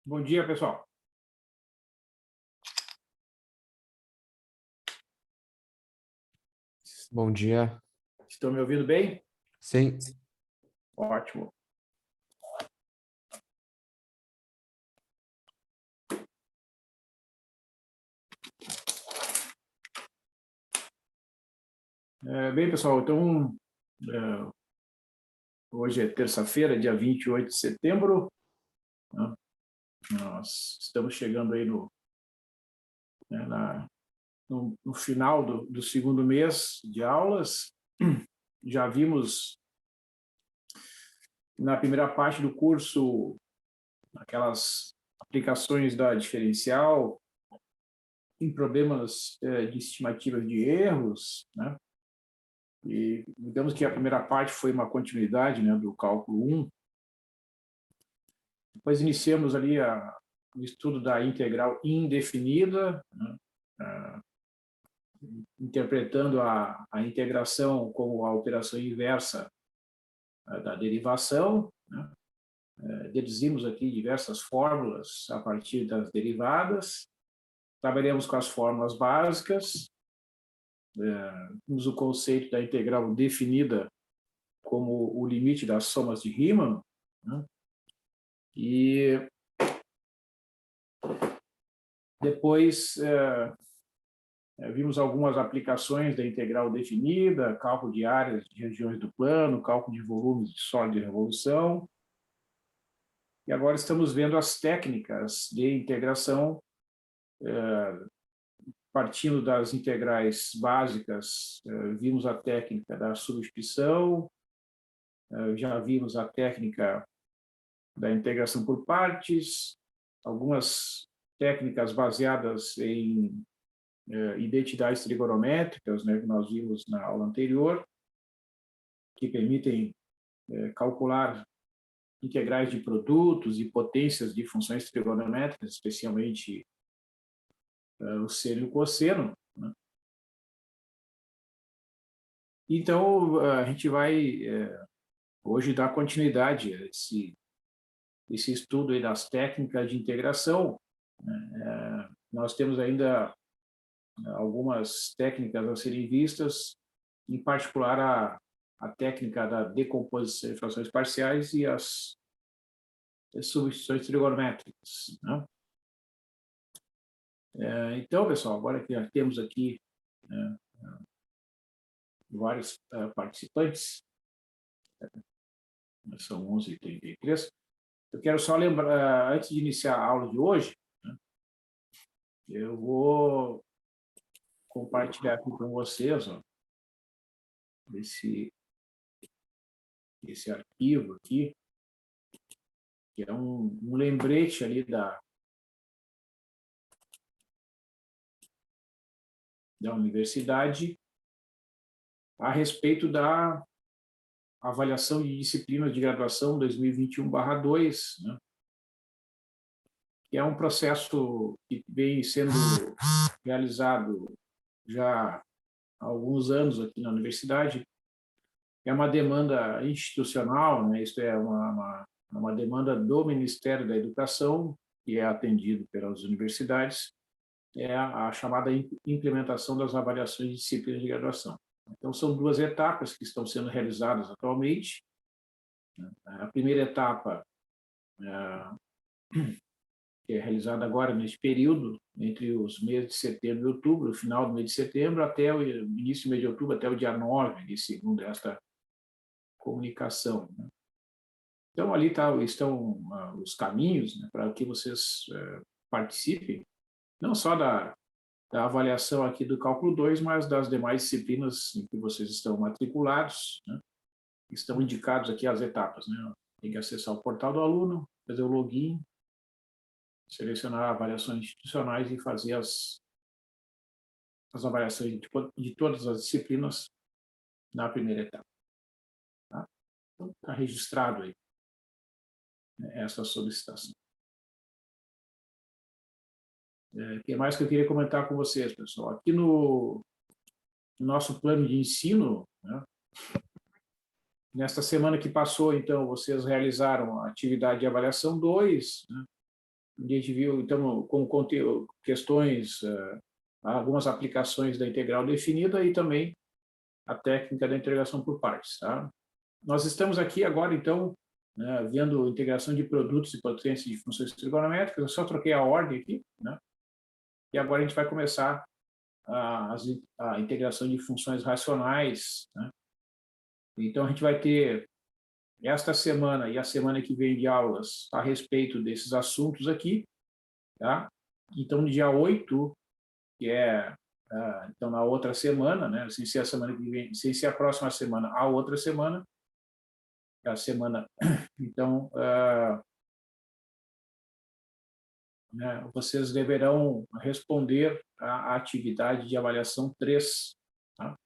Bom dia, pessoal. Bom dia. Estão me ouvindo bem? Sim, Ótimo. Bem, pessoal, então, hoje é terça-feira, dia 28 de setembro, né? Nós estamos chegando aí né, no final do segundo mês de aulas. Já vimos na primeira parte do curso aquelas aplicações da diferencial em problemas de estimativas de erros, né? E digamos que a primeira parte foi uma continuidade, né, do cálculo 1. Depois iniciamos ali o estudo da integral indefinida, né, interpretando a integração como a operação inversa da derivação, né? Deduzimos aqui diversas fórmulas a partir das derivadas. Trabalhamos com as fórmulas básicas. Temos o conceito da integral definida como o limite das somas de Riemann, né? E depois vimos algumas aplicações da integral definida, cálculo de áreas de regiões do plano, cálculo de volumes de sólido de revolução. E agora estamos vendo as técnicas de integração, partindo das integrais básicas. Vimos a técnica da substituição, já vimos a técnica da integração por partes, algumas técnicas baseadas em identidades trigonométricas, né, que nós vimos na aula anterior, que permitem calcular integrais de produtos e potências de funções trigonométricas, especialmente o seno e o cosseno, né? Então, a gente vai hoje dar continuidade a esse estudo aí das técnicas de integração, né? Nós temos ainda algumas técnicas a serem vistas, em particular a técnica da decomposição de frações parciais e as substituições trigonométricas, né? Então, pessoal, agora que já temos aqui vários participantes, são 11h33, eu quero só lembrar, antes de iniciar a aula de hoje, né, eu vou compartilhar aqui com vocês, ó, esse arquivo aqui, que é um lembrete ali da universidade a respeito da avaliação de disciplinas de graduação 2021/2, né, que é um processo que vem sendo realizado já há alguns anos aqui na universidade. É uma demanda institucional, né? Isto é uma demanda do Ministério da Educação, que é atendido pelas universidades, é a chamada implementação das avaliações de disciplinas de graduação. Então, são duas etapas que estão sendo realizadas atualmente. A primeira etapa, que é realizada agora neste período, entre os meses de setembro e outubro, o final do mês de setembro até o início do mês de outubro, até o dia 9, de segundo esta comunicação, né? Então, ali estão os caminhos, né, para que vocês participem, não só da avaliação aqui do cálculo 2, mas das demais disciplinas em que vocês estão matriculados, né? Estão indicados aqui as etapas, né? Tem que acessar o portal do aluno, fazer o login, selecionar avaliações institucionais e fazer as avaliações de todas as disciplinas na primeira etapa. Tá? Então, está registrado aí, né, essa solicitação. O que mais que eu queria comentar com vocês, pessoal? Aqui no nosso plano de ensino, né, nesta semana que passou, então, vocês realizaram a atividade de avaliação 2, né, a gente viu, então, com conteúdo, questões, algumas aplicações da integral definida e também a técnica da integração por partes. Tá? Nós estamos aqui agora, então, né, vendo integração de produtos e potências de funções trigonométricas. Eu só troquei a ordem aqui, né? E agora a gente vai começar a integração de funções racionais, né? Então, a gente vai ter esta semana e a semana que vem de aulas a respeito desses assuntos aqui, tá? Então, no dia 8, que é, então, na outra semana, né? Sem ser a semana que vem, sem ser a próxima semana, a outra semana, a semana, então, né, vocês deverão responder à atividade de avaliação 3, tá?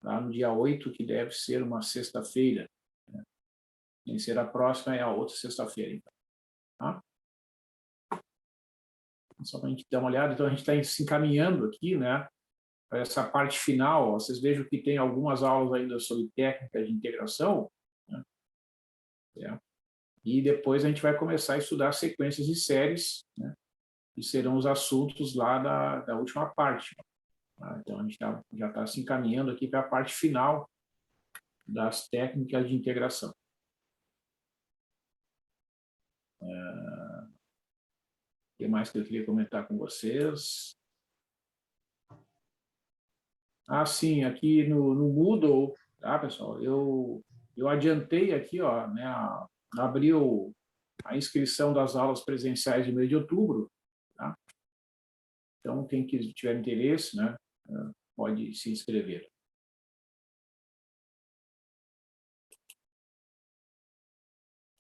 Lá no dia 8, que deve ser uma sexta-feira, né? Sem ser a próxima, é a outra sexta-feira, então, tá? Só para a gente dar uma olhada, então a gente está se encaminhando aqui, né, para essa parte final. Vocês vejam que tem algumas aulas ainda sobre técnica de integração, né? E depois a gente vai começar a estudar sequências e séries, né, que serão os assuntos lá da última parte. Tá? Então, a gente já está se encaminhando aqui para a parte final das técnicas de integração. O que mais que eu queria comentar com vocês? Sim, aqui no Moodle, tá, pessoal? Eu adiantei aqui, ó, né, abriu a inscrição das aulas presenciais de mês de outubro, tá? Então, quem tiver interesse, né, pode se inscrever.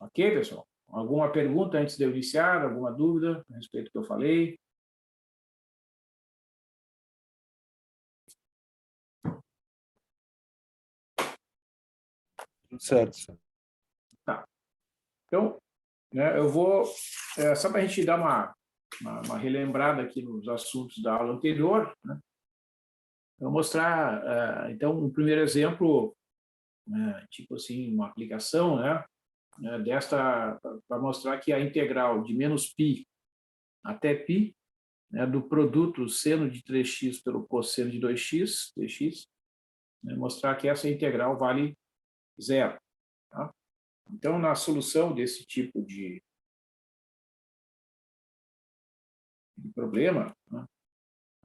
Ok, pessoal? Alguma pergunta antes de eu iniciar? Alguma dúvida a respeito do que eu falei? Certo. Tá. Então, né, eu vou, só para a gente dar uma relembrada aqui nos assuntos da aula anterior, né, eu vou mostrar, então, um primeiro exemplo, tipo assim, uma aplicação, né, desta, para mostrar que a integral de menos π até π, né, do produto seno de 3x pelo cosseno de 2x, dx, né, mostrar que essa integral vale zero. Tá? Então, na solução desse tipo de problema, né,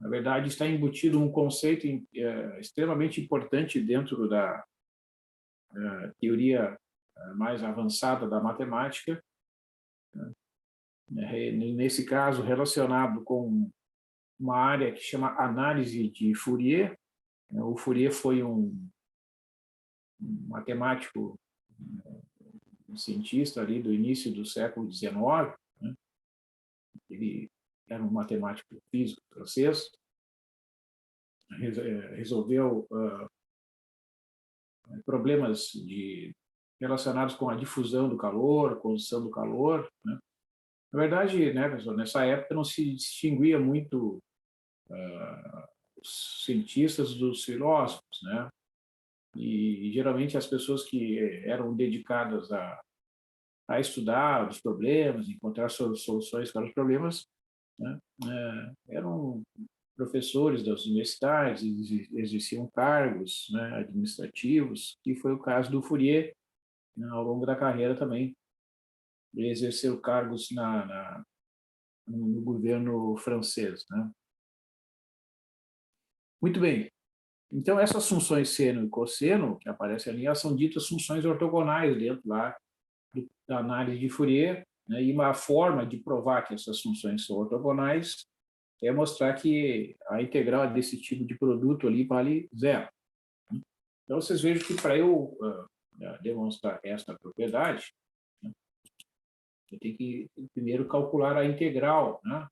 na verdade, está embutido um conceito extremamente importante dentro da teoria mais avançada da matemática, né, nesse caso, relacionado com uma área que chama análise de Fourier. O Fourier foi um matemático, um cientista ali do início do século XIX, né? Ele era um matemático físico francês, resolveu problemas relacionados com a difusão do calor, condução do calor, né? Na verdade, né, pessoal, nessa época não se distinguia muito os cientistas dos filósofos, né? E geralmente as pessoas que eram dedicadas a estudar os problemas, encontrar soluções para os problemas, né, eram professores das universidades, exerciam cargos, né, administrativos, que foi o caso do Fourier, né, ao longo da carreira também. Ele exerceu cargos no governo francês. Né? Muito bem. Então, essas funções seno e cosseno, que aparecem ali, elas são ditas funções ortogonais dentro lá da análise de Fourier, né? E uma forma de provar que essas funções são ortogonais é mostrar que a integral desse tipo de produto ali vale zero. Então, vocês vejam que para eu demonstrar esta propriedade, né, eu tenho que primeiro calcular a integral, né?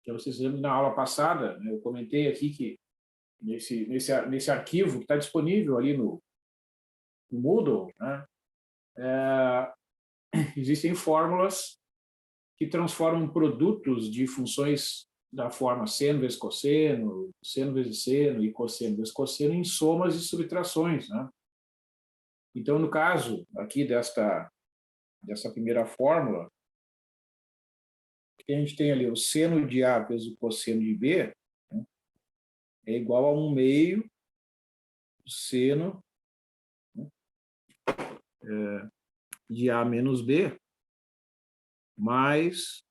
Então, vocês lembram na aula passada, né, eu comentei aqui que nesse arquivo que está disponível ali no Moodle, né, existem fórmulas que transformam produtos de funções da forma seno vezes cosseno, seno vezes seno e cosseno vezes cosseno em somas e subtrações. Né? Então, no caso aqui dessa primeira fórmula, a gente tem ali o seno de A vezes o cosseno de B, né, é igual a 1/2 do seno, né, de A menos B, mais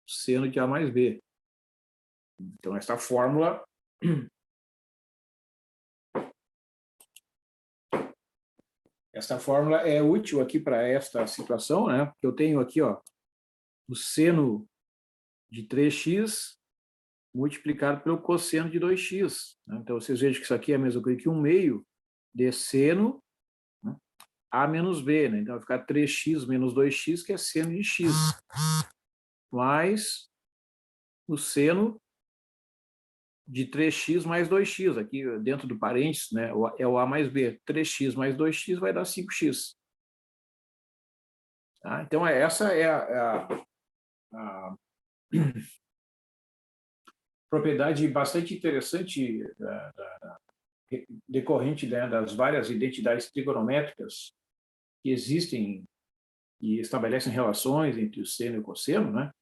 seno de A mais B. Então, essa fórmula é útil aqui para esta situação, né? Porque eu tenho aqui, ó, o seno de 3x multiplicado pelo cosseno de 2x. Né? Então, vocês vejam que isso aqui é a mesma coisa que 1/2 de seno, né, A menos B. Né? Então, vai ficar 3x menos 2x, que é seno de x, mais o seno de 3x mais 2x. Aqui, dentro do parênteses, né, é o A mais B. 3x mais 2x vai dar 5x. Tá? Então, essa é a propriedade bastante interessante decorrente, né, das várias identidades trigonométricas que existem e estabelecem relações entre o seno e o cosseno, né?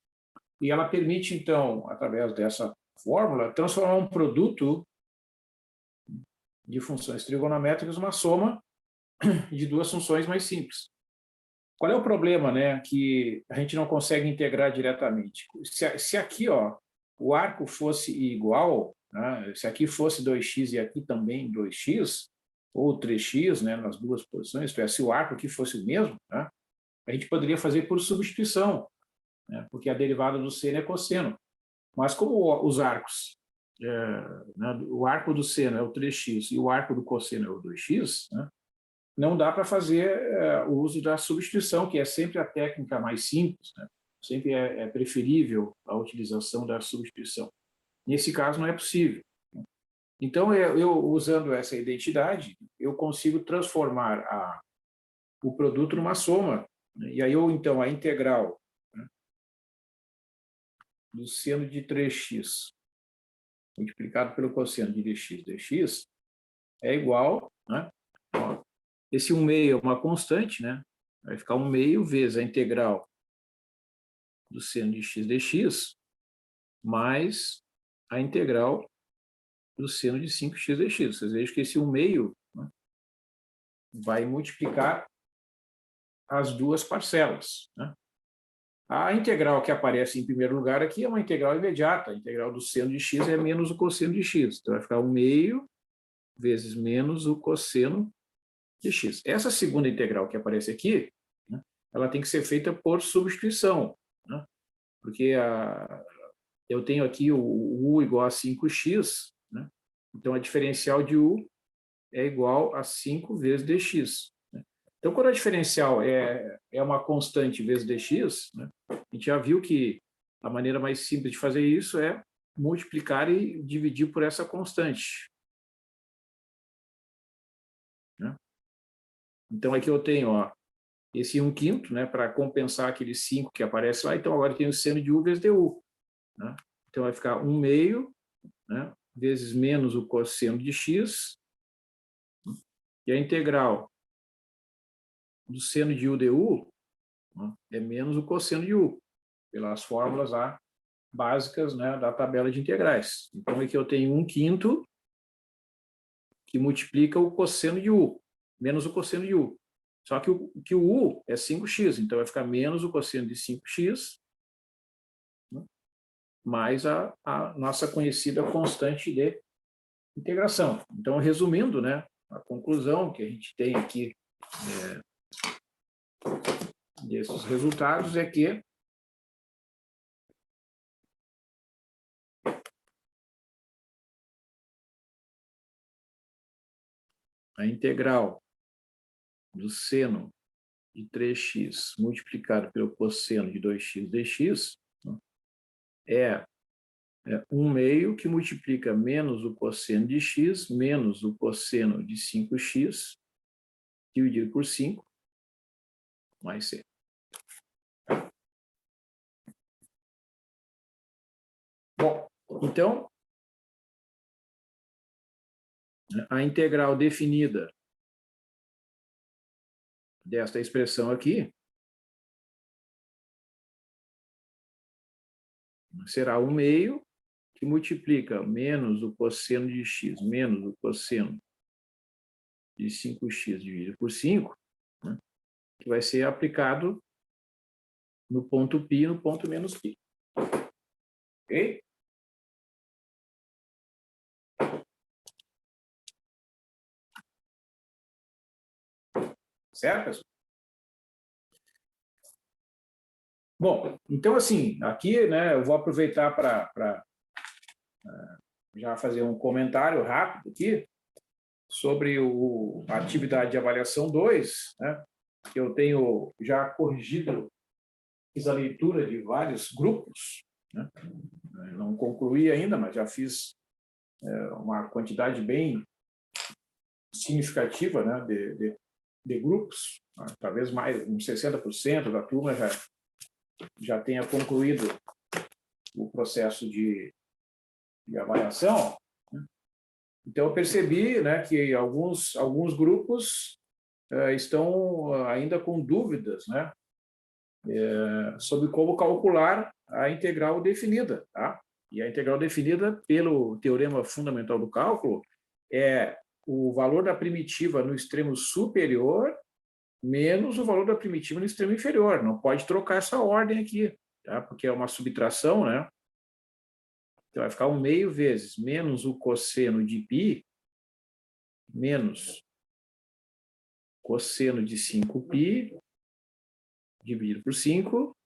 E ela permite, então, através dessa fórmula, transformar um produto de funções trigonométricas numa soma de duas funções mais simples. Qual é o problema, né, que a gente não consegue integrar diretamente? Se aqui, ó, o arco fosse igual, né, se aqui fosse 2x e aqui também 2x, ou 3x, né, nas duas posições, se o arco aqui fosse o mesmo, né, a gente poderia fazer por substituição, né, porque a derivada do seno é cosseno. Mas como os arcos, né, o arco do seno é o 3x e o arco do cosseno é o 2x, né, não dá para fazer o uso da substituição, que é sempre a técnica mais simples, né? Sempre é preferível a utilização da substituição. Nesse caso, não é possível. Então, eu usando essa identidade, eu consigo transformar o produto numa soma, né? E aí, então, a integral, né, do seno de 3x multiplicado pelo cosseno de dx é igual, né? Ó, esse 1/2 é uma constante, né? Vai ficar 1/2 vezes a integral do seno de x dx mais a integral do seno de 5x dx. Vocês vejam que esse 1/2, né, vai multiplicar as duas parcelas, né? A integral que aparece em primeiro lugar aqui é uma integral imediata. A integral do seno de x é menos o cosseno de x. Então, vai ficar 1/2 vezes menos o cosseno de x. Essa segunda integral que aparece aqui, né, ela tem que ser feita por substituição, né, porque eu tenho aqui o u igual a 5x, né, então a diferencial de u é igual a 5 vezes dx. Né. Então, quando a diferencial é uma constante vezes dx, né, a gente já viu que a maneira mais simples de fazer isso é multiplicar e dividir por essa constante. Né. Então, aqui eu tenho, ó, esse 1/5, né, para compensar aquele 5 que aparece lá. Então, agora eu tenho o seno de u vezes du. Né? Então, vai ficar 1/2, né, vezes menos o cosseno de x, e a integral do seno de u du, né, é menos o cosseno de u, pelas fórmulas lá básicas, né, da tabela de integrais. Então, aqui eu tenho 1/5 que multiplica o cosseno de u, menos o cosseno de u. Só que o u é 5x, então vai ficar menos o cosseno de 5x, né, mais a nossa conhecida constante de integração. Então, resumindo, né, a conclusão que a gente tem aqui desses resultados é que a integral do seno de 3x multiplicado pelo cosseno de 2x dx, né, é 1/2 que multiplica menos o cosseno de x menos o cosseno de 5x dividido por 5 mais c. Bom, então, a integral definida desta expressão aqui será 1 meio, que multiplica menos o cosseno de x, menos o cosseno de 5x dividido por 5, né, que vai ser aplicado no ponto π e no ponto menos π. Ok? Certo, pessoal? Bom, então, assim, aqui, né, eu vou aproveitar para já fazer um comentário rápido aqui sobre a atividade de avaliação 2, né, que eu tenho já corrigido, fiz a leitura de vários grupos, né, não concluí ainda, mas já fiz uma quantidade bem significativa, né, de grupos, talvez mais, uns 60% da turma já tenha concluído o processo de avaliação, né? Então, eu percebi, né, que alguns grupos estão ainda com dúvidas, né, sobre como calcular a integral definida. Tá? E a integral definida pelo teorema fundamental do cálculo é o valor da primitiva no extremo superior menos o valor da primitiva no extremo inferior. Não pode trocar essa ordem aqui, tá? Porque é uma subtração, né? Então, vai ficar 1 meio vezes menos o cosseno de π menos cosseno de 5π dividido por 5,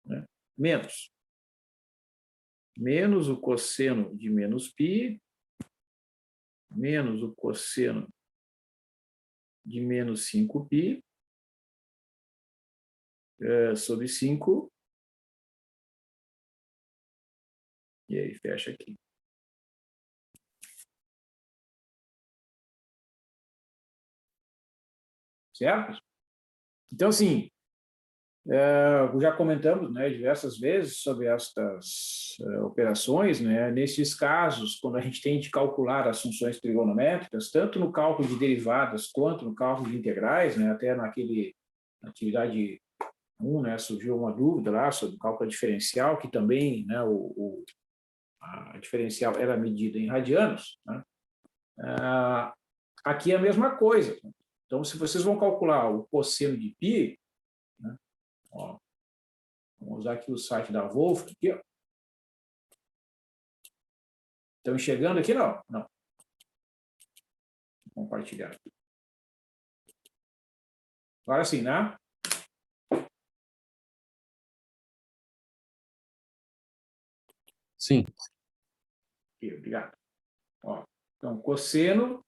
né? Menos o cosseno de menos π menos o cosseno de menos 5π sobre 5, e aí fecha aqui. Certo? Então, assim, já comentamos, né, diversas vezes sobre estas operações, né, nesses casos, quando a gente tem de calcular as funções trigonométricas, tanto no cálculo de derivadas quanto no cálculo de integrais, né, até na atividade 1, né, surgiu uma dúvida lá sobre o cálculo diferencial, que também, né, a diferencial era medida em radianos, né? Aqui é a mesma coisa. Então, se vocês vão calcular o cosseno de π, né, ó, vamos usar aqui o site da Wolf, aqui, ó. Estão enxergando aqui? Não. Não. Vou compartilhar aqui. Agora sim, né? Sim. Aqui, obrigado. Ó, então, cosseno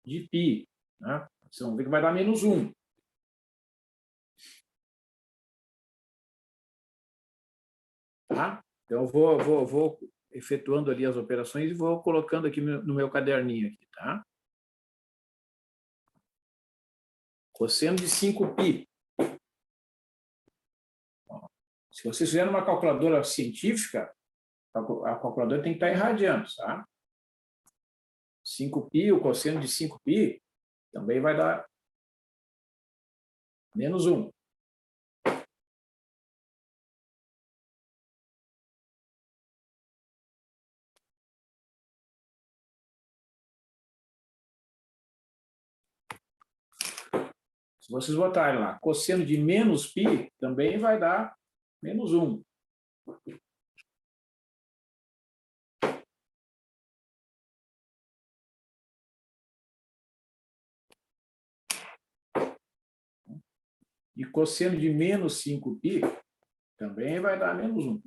de π, né? Vocês vão ver que vai dar menos 1. Tá? Então, eu vou efetuando ali as operações e vou colocando aqui no meu caderninho aqui, tá? Cosseno de 5π. Ó, se vocês fizerem uma calculadora científica, a calculadora tem que estar em radianos, tá? 5π, o cosseno de 5π, também vai dar menos 1. Se vocês botarem lá cosseno de menos π, também vai dar menos 1. E cosseno de menos 5π também vai dar menos 1.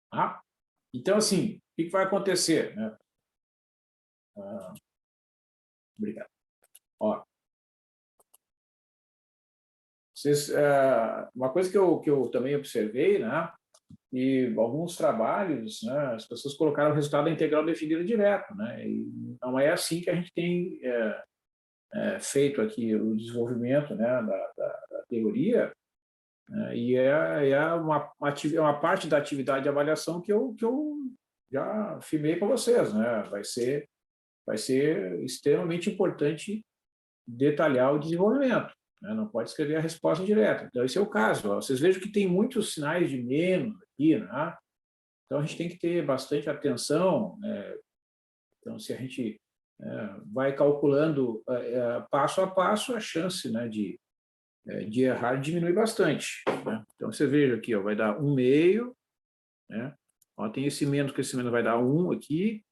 Tá? Então, assim, o que vai acontecer? Né? Obrigado. Ó, vocês, uma coisa que eu também observei, né? E alguns trabalhos, né, as pessoas colocaram o resultado da integral definida direto, né? E não é assim que a gente tem feito aqui o desenvolvimento, né, da teoria, né? E é uma parte da atividade de avaliação que eu já afirmei para vocês, né? Vai ser extremamente importante detalhar o desenvolvimento, né? Não pode escrever a resposta direta. Então, esse é o caso. Ó. Vocês vejam que tem muitos sinais de menos aqui, né? Então, a gente tem que ter bastante atenção, né? Então, se a gente vai calculando passo a passo, a chance, né, de errar diminui bastante, né? Então, você veja aqui, ó, vai dar 1/2, né? Ó, tem esse menos, que esse menos vai dar 1 aqui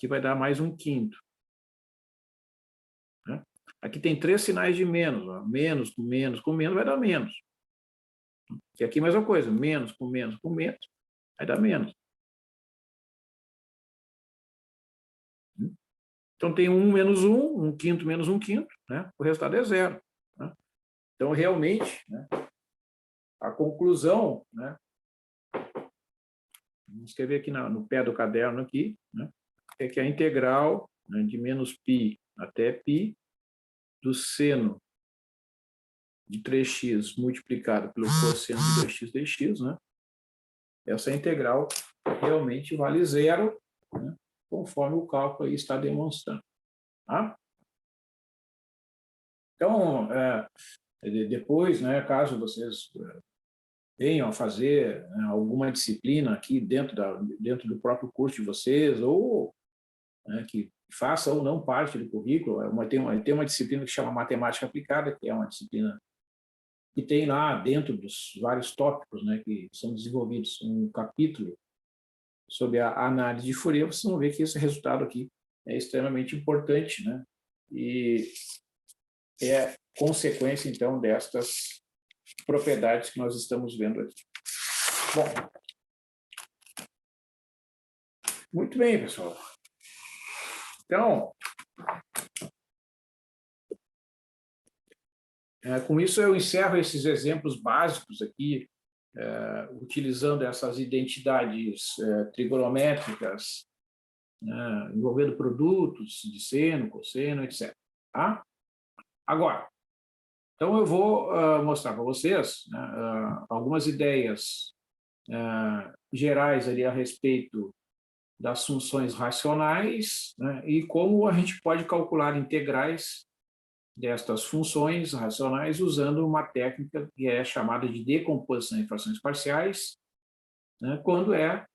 vai dar mais 1/5. Né? Aqui tem 3 sinais de menos, ó. Menos com menos com menos vai dar menos. E aqui a mesma coisa, menos com menos com menos vai dar menos. Então tem 1 menos 1, 1/5 menos 1/5, né? O resultado é 0. Né? Então, realmente, né, a conclusão, né, vamos escrever aqui no pé do caderno aqui, né, é que a integral, né, de menos π até π do seno de 3x multiplicado pelo cosseno de 2x dx, né, essa integral realmente vale 0, né, conforme o cálculo aí está demonstrando. Tá? Então, depois, né, caso vocês venham a fazer, né, alguma disciplina aqui dentro do próprio curso de vocês, ou, né, que faça ou não parte do currículo, tem uma disciplina que chama Matemática Aplicada, que é uma disciplina que tem lá dentro dos vários tópicos, né, que são desenvolvidos um capítulo sobre a análise de Fourier. Vocês vão ver que esse resultado aqui é extremamente importante, né, e é consequência, então, destas propriedades que nós estamos vendo aqui. Bom, muito bem, pessoal. Então, com isso eu encerro esses exemplos básicos aqui, utilizando essas identidades trigonométricas, né, envolvendo produtos de seno, cosseno, etc. Tá? Agora, então eu vou mostrar para vocês, né, algumas ideias gerais ali a respeito das funções racionais, né, e como a gente pode calcular integrais destas funções racionais usando uma técnica que é chamada de decomposição em frações parciais, né, quando é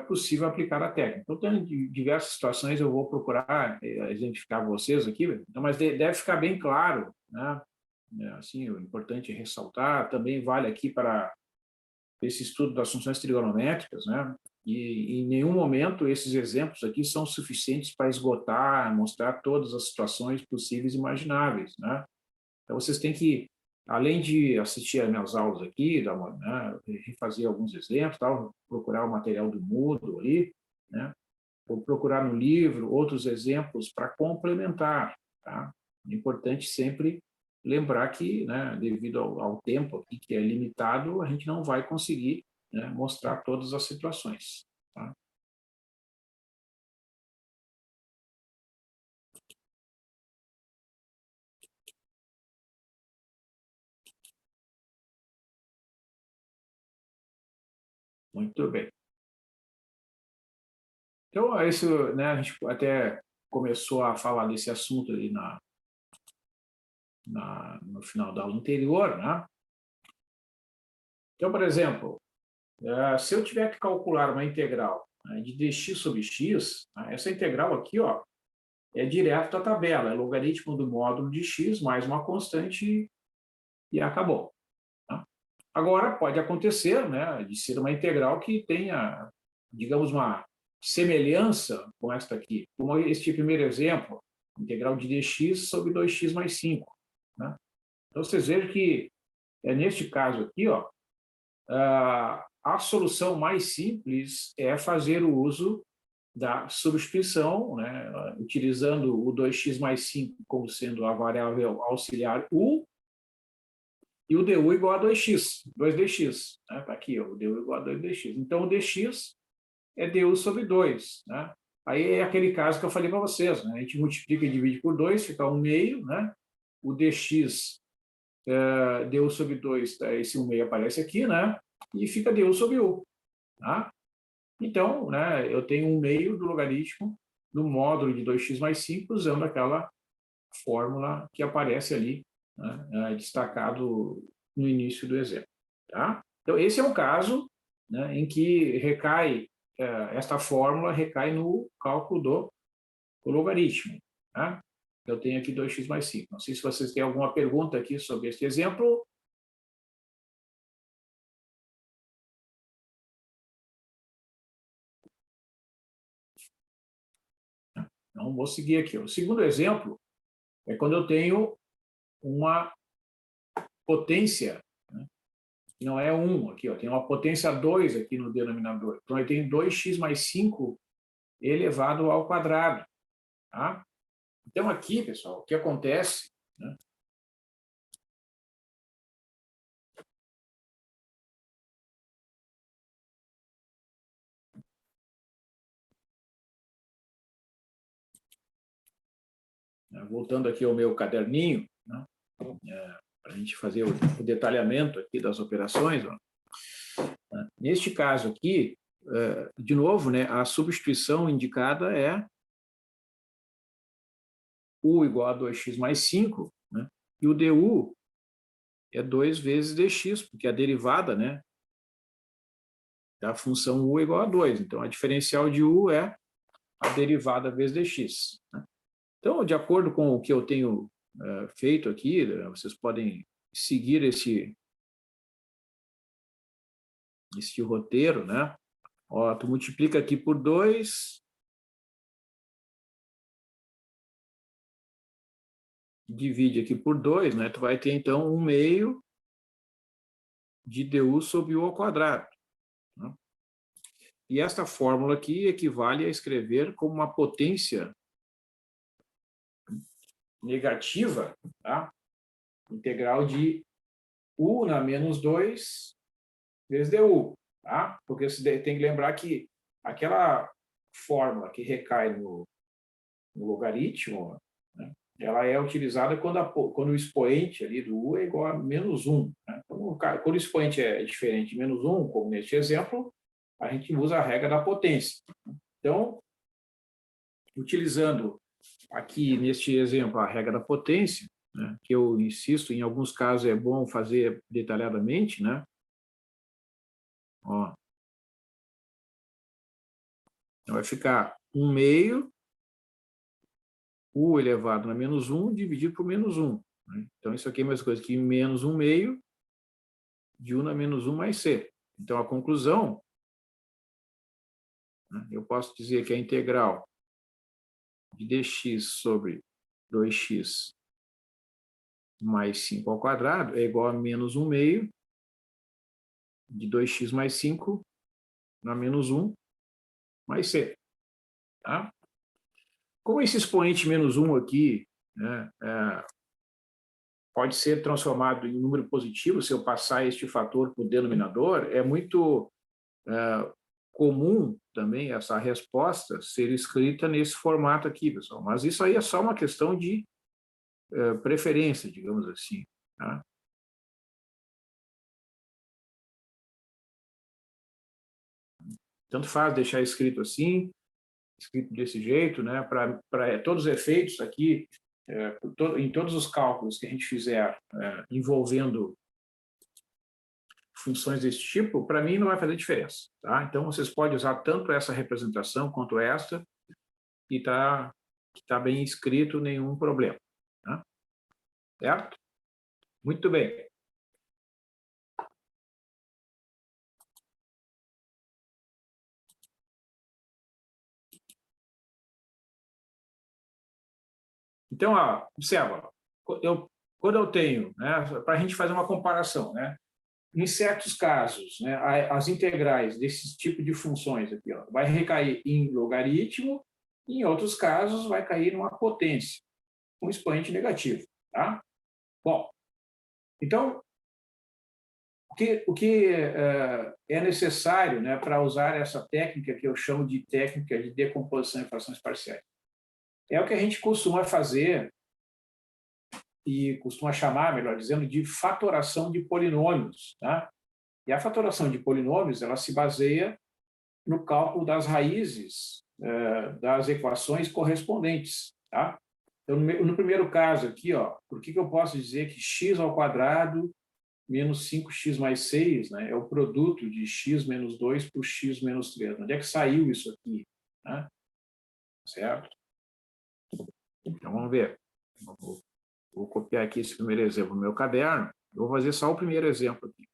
possível aplicar a técnica. Então, tem diversas situações, eu vou procurar exemplificar vocês aqui, então, mas deve ficar bem claro, né? Assim, o importante é ressaltar, também vale aqui para esse estudo das funções trigonométricas, né? E em nenhum momento esses exemplos aqui são suficientes para esgotar, mostrar todas as situações possíveis e imagináveis, né? Então, vocês têm que, além de assistir às minhas aulas aqui, né, refazer alguns exemplos, tal, procurar o material do Moodle ali, né, ou procurar no livro outros exemplos para complementar. Tá? É importante sempre lembrar que, né, devido ao tempo aqui, que é limitado, a gente não vai conseguir, né, mostrar todas as situações. Tá? Muito bem. Então, isso, né, a gente até começou a falar desse assunto ali no final da aula anterior, né? Então, por exemplo, se eu tiver que calcular uma integral, né, de dx sobre x, né, essa integral aqui, ó, é direto da tabela, é logaritmo do módulo de x mais uma constante e acabou. Tá? Agora, pode acontecer, né, de ser uma integral que tenha, digamos, uma semelhança com esta aqui, como este primeiro exemplo, integral de dx sobre 2x mais 5. Né? Então, vocês vejam que, neste caso aqui, ó, a solução mais simples é fazer o uso da substituição, né, utilizando o 2x mais 5 como sendo a variável auxiliar u, e o du igual a 2x, 2dx. Está aqui, ó, o du igual a 2dx. Então, o dx é du sobre 2. Né? Aí é aquele caso que eu falei para vocês. Né? A gente multiplica e divide por 2, fica 1/2. Né? O dx, du sobre 2, esse 1/2 aparece aqui, né? E fica du sobre u. Tá? Então, né, eu tenho 1/2 do logaritmo do módulo de 2x mais 5 usando aquela fórmula que aparece ali, né, destacado no início do exemplo. Tá? Então, esse é um caso, né, em que esta fórmula recai no cálculo do logaritmo. Tá? Eu tenho aqui 2x mais 5. Não sei se vocês têm alguma pergunta aqui sobre este exemplo. Então, vou seguir aqui. O segundo exemplo é quando eu tenho uma potência, né? Não é 1 aqui, ó, tem uma potência 2 aqui no denominador. Então, eu tenho 2x mais 5 elevado ao quadrado. Tá? Então, aqui, pessoal, o que acontece, né? Voltando aqui ao meu caderninho, né? Para a gente fazer o detalhamento aqui das operações. Ó. Neste caso aqui, de novo, né, a substituição indicada é U igual a 2x mais 5, né, e o du é 2 vezes dx, porque a derivada, né, da função u é igual a 2. Então, a diferencial de u é a derivada vezes dx. Né? Então, de acordo com o que eu tenho feito aqui, vocês podem seguir esse roteiro, né? Ó, tu multiplica aqui por 2, divide aqui por 2, né? Tu vai ter, então, 1/2 de du sobre u ao quadrado. Né? E esta fórmula aqui equivale a escrever como uma potência negativa, tá? Integral de u na menos 2 vezes du. Tá? Porque você tem que lembrar que aquela fórmula que recai no logaritmo, né, ela é utilizada quando o expoente ali do u é igual a menos 1. Né? Quando o expoente é diferente de menos 1, como neste exemplo, a gente usa a regra da potência. Então, utilizando aqui neste exemplo a regra da potência, né, que eu insisto, em alguns casos é bom fazer detalhadamente, né? Ó, então vai ficar 1/2 u elevado a menos 1 dividido por menos 1. Né? Então, isso aqui é a mesma coisa que menos 1/2 de u na menos 1 mais c. Então, a conclusão, né, eu posso dizer que a integral de dx sobre 2x mais 5 ao quadrado é igual a menos 1/2 de 2x mais 5 na menos 1 mais c. Tá? Como esse expoente menos 1 aqui, né, pode ser transformado em número positivo se eu passar este fator para o denominador, é muito comum também essa resposta ser escrita nesse formato aqui, pessoal. Mas isso aí é só uma questão de preferência, digamos assim. Tá? Tanto faz deixar escrito assim, escrito desse jeito, né? Para todos os efeitos aqui, em todos os cálculos que a gente fizer envolvendo funções desse tipo, para mim não vai fazer diferença. Tá? Então, vocês podem usar tanto essa representação quanto esta, e está bem escrito, nenhum problema. Tá? Certo? Muito bem. Então, ó, observa, quando eu tenho, né, para a gente fazer uma comparação, né, em certos casos, né, as integrais desse tipo de funções aqui, ó, vai recair em logaritmo, e em outros casos vai cair numa potência, um expoente negativo. Tá? Bom, então, o que é necessário, né, para usar essa técnica que eu chamo de técnica de decomposição em frações parciais? É o que a gente costuma fazer e costuma chamar, melhor dizendo, de fatoração de polinômios. Tá? E a fatoração de polinômios ela se baseia no cálculo das raízes das equações correspondentes, tá? Então, no primeiro caso aqui, ó, por que eu posso dizer que x ao quadrado menos 5x mais 6, né, é o produto de x menos 2 por x menos 3? Onde é que saiu isso aqui? Né? Certo? Então, vamos ver. Vou copiar aqui esse primeiro exemplo no meu caderno. Eu vou fazer só o primeiro exemplo aqui.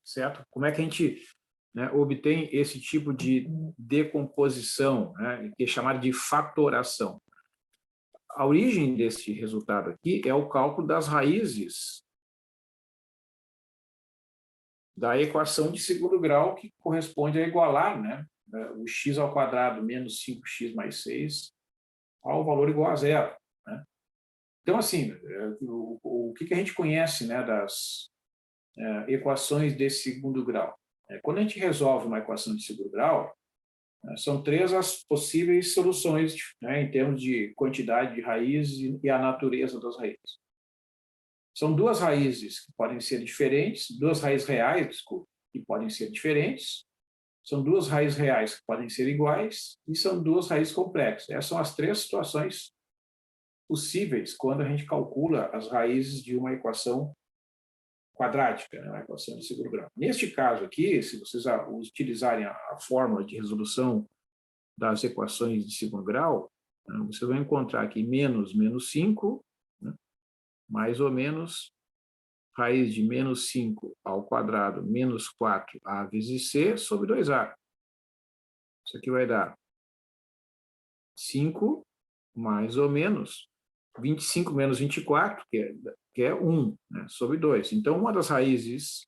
Certo? Como é que a gente, né, obtém esse tipo de decomposição, né, que é chamado de fatoração? A origem desse resultado aqui é o cálculo das raízes da equação de segundo grau, que corresponde a igualar, né, o x ao quadrado menos 5x mais 6 ao valor igual a zero. Né? Então, assim, o que a gente conhece, né, das equações de segundo grau? Quando a gente resolve uma equação de segundo grau, são três as possíveis soluções, né, em termos de quantidade de raízes e a natureza das raízes. São duas raízes que podem ser diferentes, duas raízes reais, desculpa, que podem ser diferentes, são duas raízes reais que podem ser iguais e são duas raízes complexas. Essas são as três situações possíveis quando a gente calcula as raízes de uma equação quadrática, né, uma equação de segundo grau. Neste caso aqui, se vocês utilizarem a fórmula de resolução das equações de segundo grau, né, você vai encontrar aqui menos 5, né, mais ou menos raiz de menos 5 ao quadrado menos 4a vezes c sobre 2a. Isso aqui vai dar 5 mais ou menos 25 menos 24, que é 1, né, sobre 2. Então, uma das raízes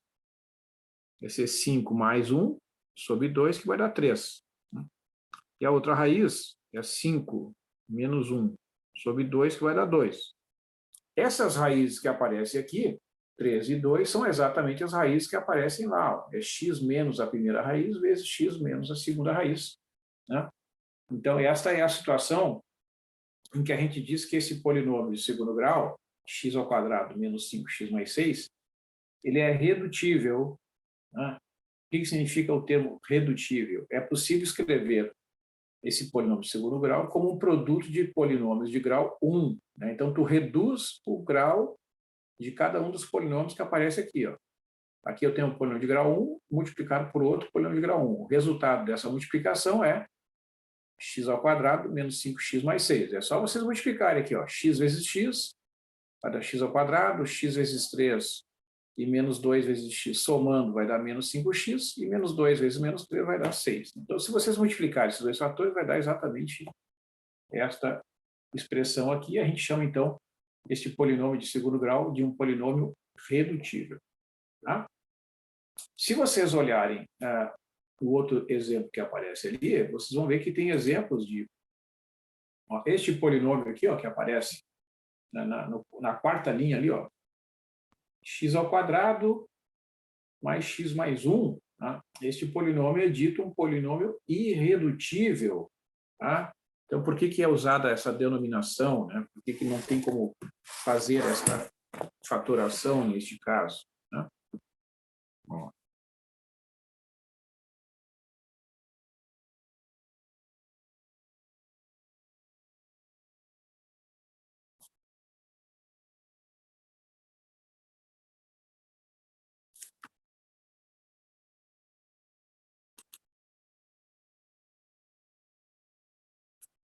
vai ser 5 mais 1 sobre 2, que vai dar 3. Né? E a outra raiz é 5 menos 1 sobre 2, que vai dar 2. Essas raízes que aparecem aqui, 3 e 2, são exatamente as raízes que aparecem lá. Ó. É x menos a primeira raiz vezes x menos a segunda raiz. Né? Então, esta é a situação em que a gente diz que esse polinômio de segundo grau, x ao quadrado menos 5x mais 6, ele é redutível. Né? O que significa o termo redutível? É possível escrever esse polinômio de segundo grau como um produto de polinômios de grau 1. Né? Então, tu reduz o grau de cada um dos polinômios que aparece aqui. Ó. Aqui eu tenho um polinômio de grau 1 multiplicado por outro polinômio de grau 1. O resultado dessa multiplicação é x ao quadrado menos 5x mais 6. É só vocês multiplicarem aqui, ó, x vezes x, vai dar x ao quadrado, x vezes 3 e menos 2 vezes x somando vai dar menos 5x, e menos 2 vezes menos 3 vai dar 6. Então, se vocês multiplicarem esses dois fatores, vai dar exatamente esta expressão aqui. A gente chama, então, este polinômio de segundo grau de um polinômio redutível. Tá? Se vocês olharem o outro exemplo que aparece ali, vocês vão ver que tem exemplos de... Ó, este polinômio aqui, ó, que aparece na quarta linha ali, ó, x ao quadrado mais x mais 1, tá? Este polinômio é dito um polinômio irredutível. Tá? Então, por que é usada essa denominação? Né? Por que não tem como fazer essa fatoração neste caso? Né? Bom.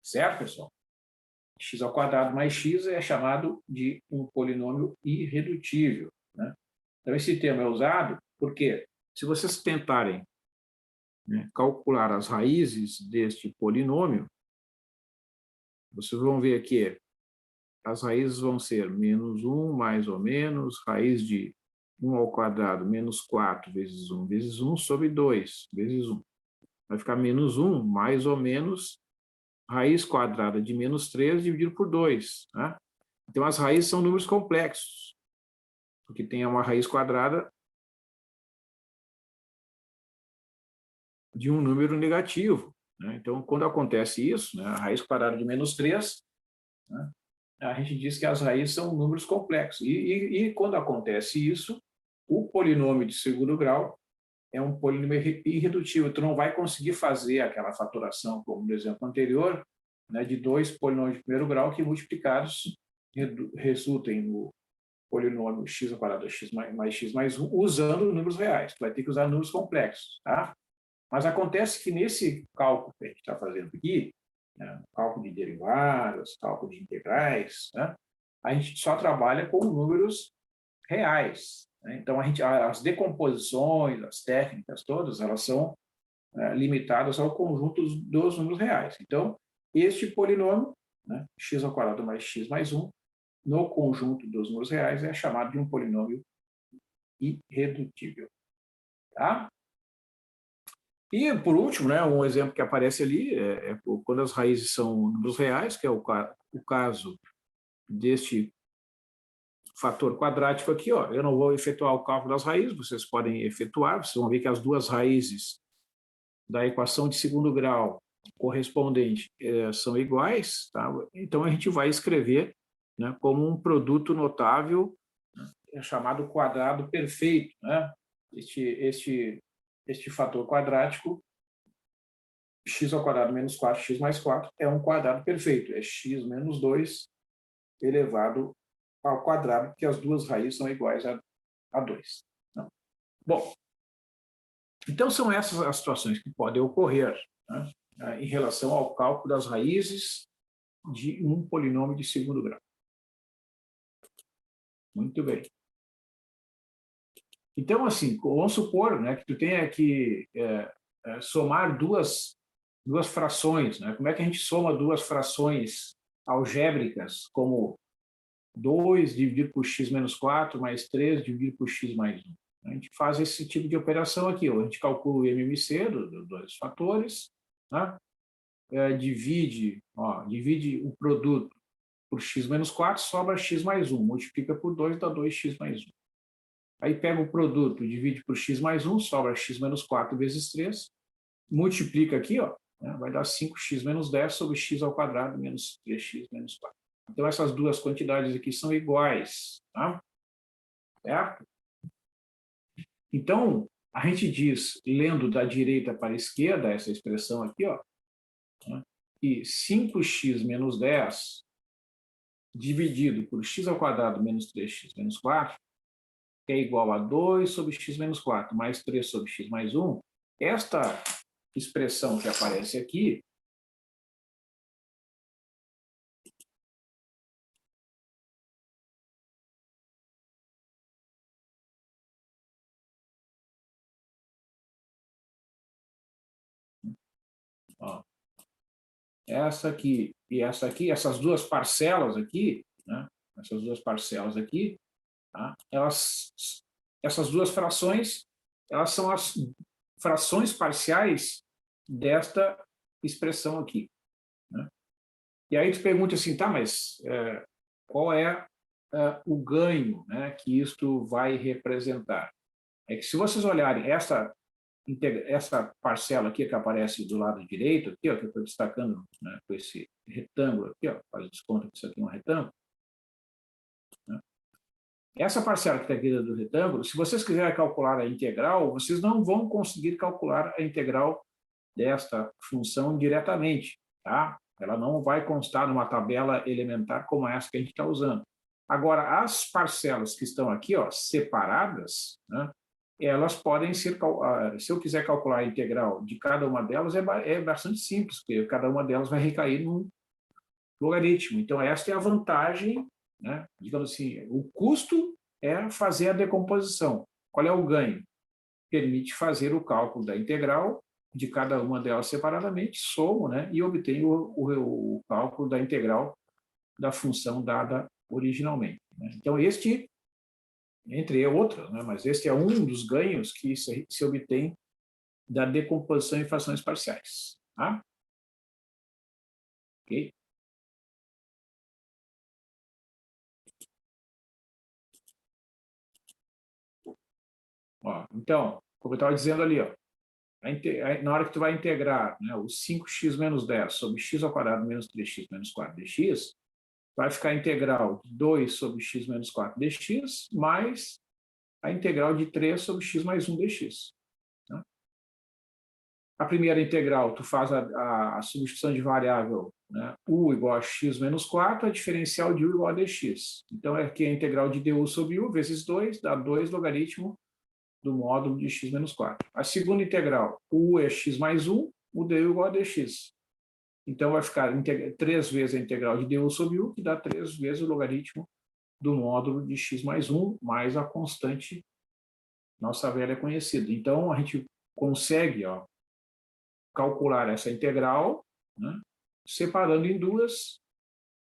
Certo, pessoal? X ao quadrado mais x é chamado de um polinômio irredutível. Né? Então, esse termo é usado porque, se vocês tentarem, né, calcular as raízes deste polinômio, vocês vão ver aqui, as raízes vão ser menos 1, mais ou menos, raiz de 1 ao quadrado menos 4 vezes 1 sobre 2 vezes 1. Vai ficar menos 1, mais ou menos, raiz quadrada de menos 3 dividido por 2. Né? Então, as raízes são números complexos, porque tem uma raiz quadrada de um número negativo, né? Então, quando acontece isso, né, a raiz quadrada de menos 3, né, a gente diz que as raízes são números complexos. E quando acontece isso, o polinômio de segundo grau é um polinômio irredutível. Tu não vai conseguir fazer aquela fatoração, como no exemplo anterior, né, de dois polinômios de primeiro grau que multiplicados resultem no polinômio x ao quadrado x mais x mais 1, usando números reais. Tu vai ter que usar números complexos, tá? Mas acontece que nesse cálculo que a gente está fazendo aqui, né, cálculo de derivadas, cálculo de integrais, né, a gente só trabalha com números reais, né? Então, as decomposições, as técnicas todas, elas são limitadas ao conjunto dos números reais. Então, este polinômio, né, x ao quadrado mais x mais 1, no conjunto dos números reais, é chamado de um polinômio irredutível. Tá? E, por último, né, um exemplo que aparece ali é quando as raízes são números reais, que é o caso deste fator quadrático aqui. Ó. Eu não vou efetuar o cálculo das raízes, vocês podem efetuar, vocês vão ver que as duas raízes da equação de segundo grau correspondente são iguais, tá? Então a gente vai escrever, né, como um produto notável, né, chamado quadrado perfeito, né? Este fator quadrático, x ao quadrado menos 4x mais 4, é um quadrado perfeito, é x menos 2 elevado ao quadrado, porque as duas raízes são iguais a 2. Não. Bom, então são essas as situações que podem ocorrer, né, em relação ao cálculo das raízes de um polinômio de segundo grau. Muito bem. Então, assim, vamos supor, né, que tu tenha que somar duas frações, né? Como é que a gente soma duas frações algébricas, como 2 dividido por x menos 4 mais 3 dividido por x mais 1? A gente faz esse tipo de operação aqui. Ó. A gente calcula o MMC dos dois fatores, né? Divide o produto por x menos 4, sobra x mais 1. Multiplica por 2, dá 2x mais 1. Aí pega o produto, divide por x mais 1, sobra x menos 4 vezes 3. Multiplica aqui, ó, né? Vai dar 5x menos 10 sobre x ao quadrado menos 3x menos 4. Então, essas duas quantidades aqui são iguais. Tá? Certo? Então, a gente diz, lendo da direita para a esquerda, essa expressão aqui, ó, né, que 5x menos 10 dividido por x ao quadrado menos 3x menos 4 é igual a 2 sobre x menos 4 mais 3 sobre x mais 1. Esta expressão que aparece aqui ó, essa aqui e essa aqui, essas duas parcelas aqui, né? Essas duas parcelas aqui, tá? Essas duas frações, elas são as frações parciais desta expressão aqui, né? E aí tu pergunta assim, tá, mas qual é o ganho, né, que isto vai representar? É que se vocês olharem essa parcela aqui que aparece do lado direito, aqui, ó, que eu estou destacando, né, com esse retângulo aqui, ó, faz desconto que isso aqui é um retângulo. Né? Essa parcela que está aqui do retângulo, se vocês quiserem calcular a integral, vocês não vão conseguir calcular a integral desta função diretamente, tá? Ela não vai constar numa tabela elementar como essa que a gente está usando. Agora, as parcelas que estão aqui, ó, separadas, né, elas podem ser, se eu quiser calcular a integral de cada uma delas, é bastante simples, porque cada uma delas vai recair num logaritmo. Então, esta é a vantagem, né? Digamos assim, o custo é fazer a decomposição. Qual é o ganho? Permite fazer o cálculo da integral de cada uma delas separadamente, somo, né? E obtenho o cálculo da integral da função dada originalmente. Né? Então, este entre outras, né? Mas este é um dos ganhos que se obtém da decomposição em frações parciais. Tá? Ok? Ó, então, como eu estava dizendo ali, ó, Na hora que tu vai integrar, né, o 5x menos 10 sobre x ao quadrado menos 3x menos 4 dx, vai ficar a integral de 2 sobre x menos 4 dx, mais a integral de 3 sobre x mais 1 dx. Né? A primeira integral, tu faz a substituição de variável, né, u igual a x menos 4, a diferencial de u igual a dx. Então, aqui é a integral de du sobre u vezes 2, dá 2 logaritmo do módulo de x menos 4. A segunda integral, u é x mais 1, o du igual a dx. Então, vai ficar 3 vezes a integral de du sobre u, que dá 3 vezes o logaritmo do módulo de x mais 1, mais a constante, nossa velha conhecida. Então, a gente consegue calcular essa integral, né, separando em duas,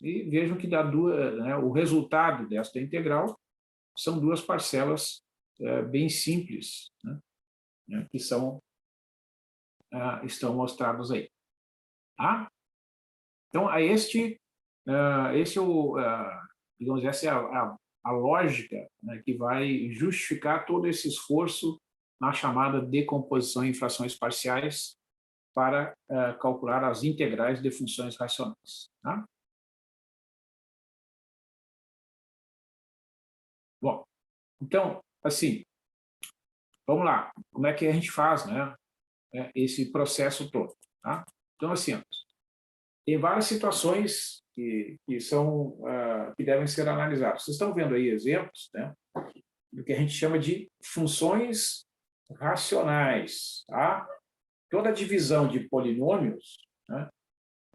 e vejam que dá duas, né, o resultado desta integral são duas parcelas bem simples, né, que estão mostrados aí. Tá? Então, esse é o, digamos, essa é a lógica, né, que vai justificar todo esse esforço na chamada decomposição em frações parciais para calcular as integrais de funções racionais. Tá? Bom, então, assim, vamos lá. Como é que a gente faz, né, esse processo todo? Tá? Então, assim, tem várias situações que devem ser analisadas. Vocês estão vendo aí exemplos, né, do que a gente chama de funções racionais. Tá? Toda divisão de polinômios, né,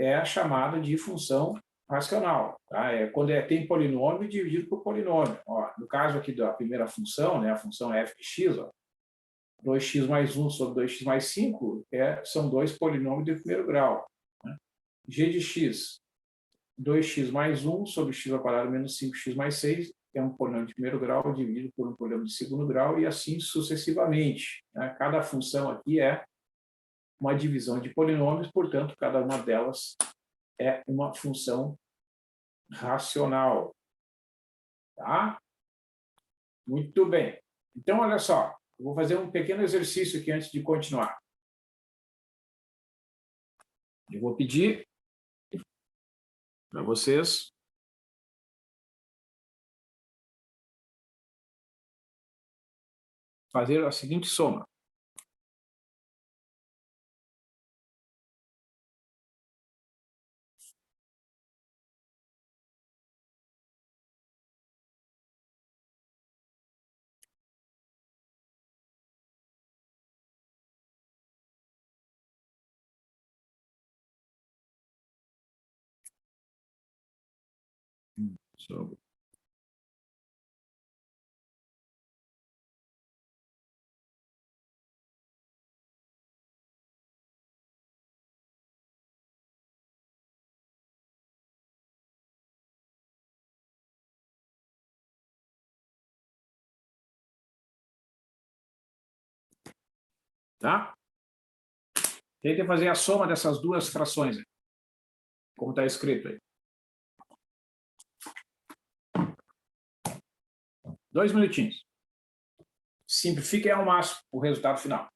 é a chamada de função racional. Tá? Quando tem polinômio dividido por polinômio. No caso aqui da primeira função, né, a função f de x, 2x mais 1 sobre 2x mais 5, são dois polinômios de primeiro grau. Né? G de x, 2x mais 1 sobre x ao quadrado menos 5x mais 6, é um polinômio de primeiro grau dividido por um polinômio de segundo grau, e assim sucessivamente. Né? Cada função aqui é uma divisão de polinômios, portanto, cada uma delas é uma função racional. Tá? Muito bem. Então, olha só, eu vou fazer um pequeno exercício aqui antes de continuar. Eu vou pedir para vocês fazer a seguinte soma. Sobre tá? Tentem fazer a soma dessas duas frações, como está escrito aí. 2 minutinhos. Simplifiquem ao máximo o resultado final.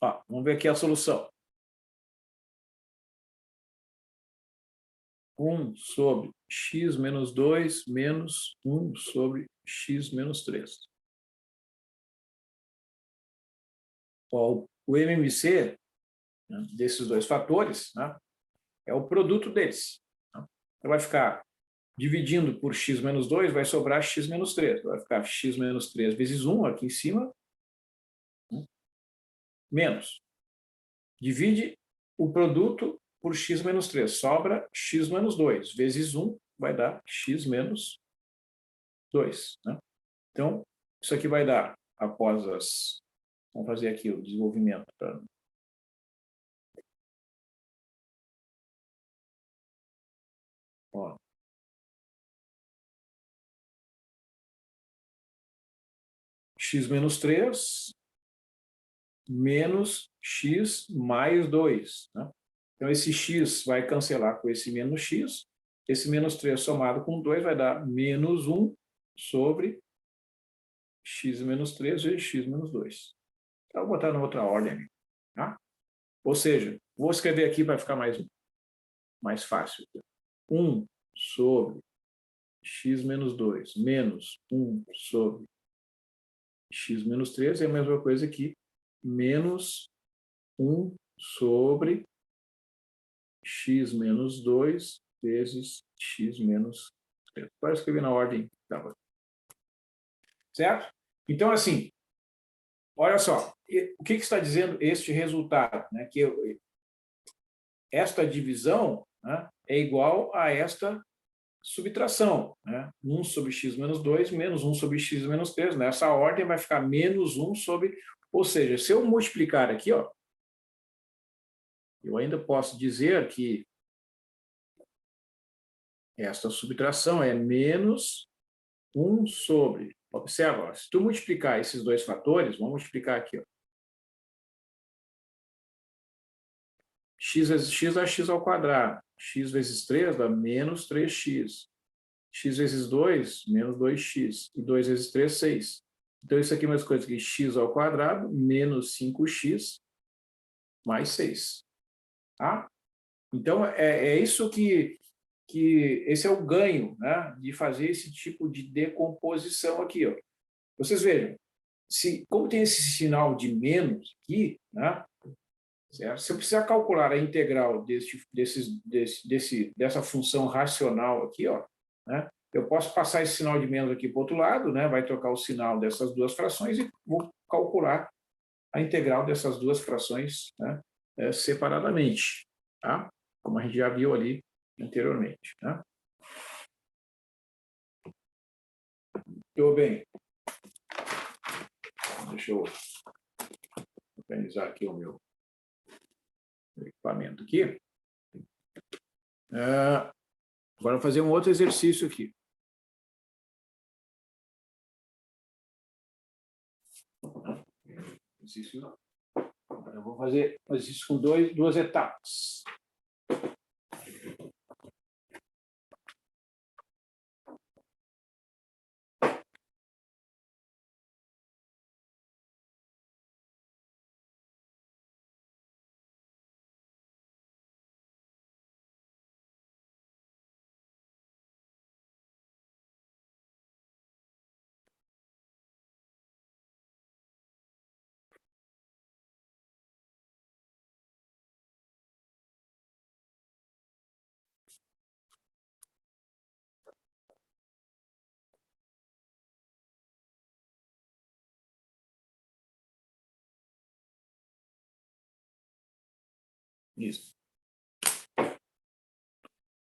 Ó, vamos ver aqui a solução. 1 sobre x menos 2 menos 1 sobre x menos 3. Ó, o MMC, né, desses dois fatores, né, é o produto deles. Né? Então, vai ficar dividindo por x menos 2, vai sobrar x menos 3. Vai ficar x menos 3 vezes 1 aqui em cima, né, menos. Divide o produto por x menos 3. Sobra x menos 2 vezes 1 vai dar x menos 2. Né? Então, isso aqui vai dar, após as... Vamos fazer aqui o desenvolvimento. Ó. X menos 3 menos x mais 2. Né? Então, esse x vai cancelar com esse menos x. Esse menos 3 somado com 2 vai dar menos 1 sobre x menos 3 vezes x menos 2. Então, vou botar na outra ordem. Tá? Ou seja, vou escrever aqui para ficar mais fácil. 1 sobre x menos 2 menos 1 sobre x menos 3 é a mesma coisa aqui, menos 1 sobre x menos 2 vezes x menos 3. Agora escrever na ordem que estava. Certo? Então, assim, olha só, o que está dizendo este resultado? Né? Que esta divisão, né, é igual a esta subtração. Né? 1 sobre x menos 2 menos 1 sobre x menos 3. Nessa ordem vai ficar menos 1 sobre... Ou seja, se eu multiplicar aqui, ó, eu ainda posso dizer que esta subtração é menos 1 sobre... Observa, ó, se tu multiplicar esses dois fatores, vamos multiplicar aqui, ó. X vezes x dá x ao quadrado. X vezes 3 dá menos 3x. X vezes 2, menos 2x. E 2 vezes 3, 6. Então, isso aqui é a mesma coisa que x ao quadrado menos 5x mais 6. Tá? Então, é isso que esse é o ganho, né, de fazer esse tipo de decomposição aqui. Ó. Vocês vejam, como tem esse sinal de menos aqui, né, certo? Se eu precisar calcular a integral dessa função racional aqui, ó, né, eu posso passar esse sinal de menos aqui para o outro lado, né, vai trocar o sinal dessas duas frações e vou calcular a integral dessas duas frações, né, separadamente, tá? Como a gente já viu ali anteriormente. Né? Tudo bem. Deixa eu organizar aqui o meu equipamento aqui. Agora vou fazer um outro exercício aqui. Eu vou fazer um exercício com duas etapas. Isso.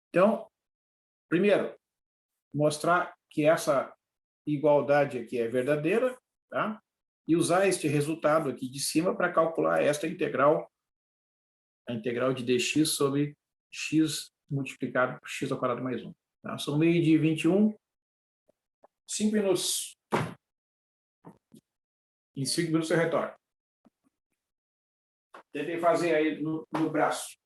Então, primeiro, mostrar que essa igualdade aqui é verdadeira, tá? E usar este resultado aqui de cima para calcular esta integral, a integral de dx sobre x multiplicado por x ao quadrado mais 1. Tá? São meio-dia e 21, 5 minutos. Em 5 minutos você retorna. Tentem fazer aí no braço.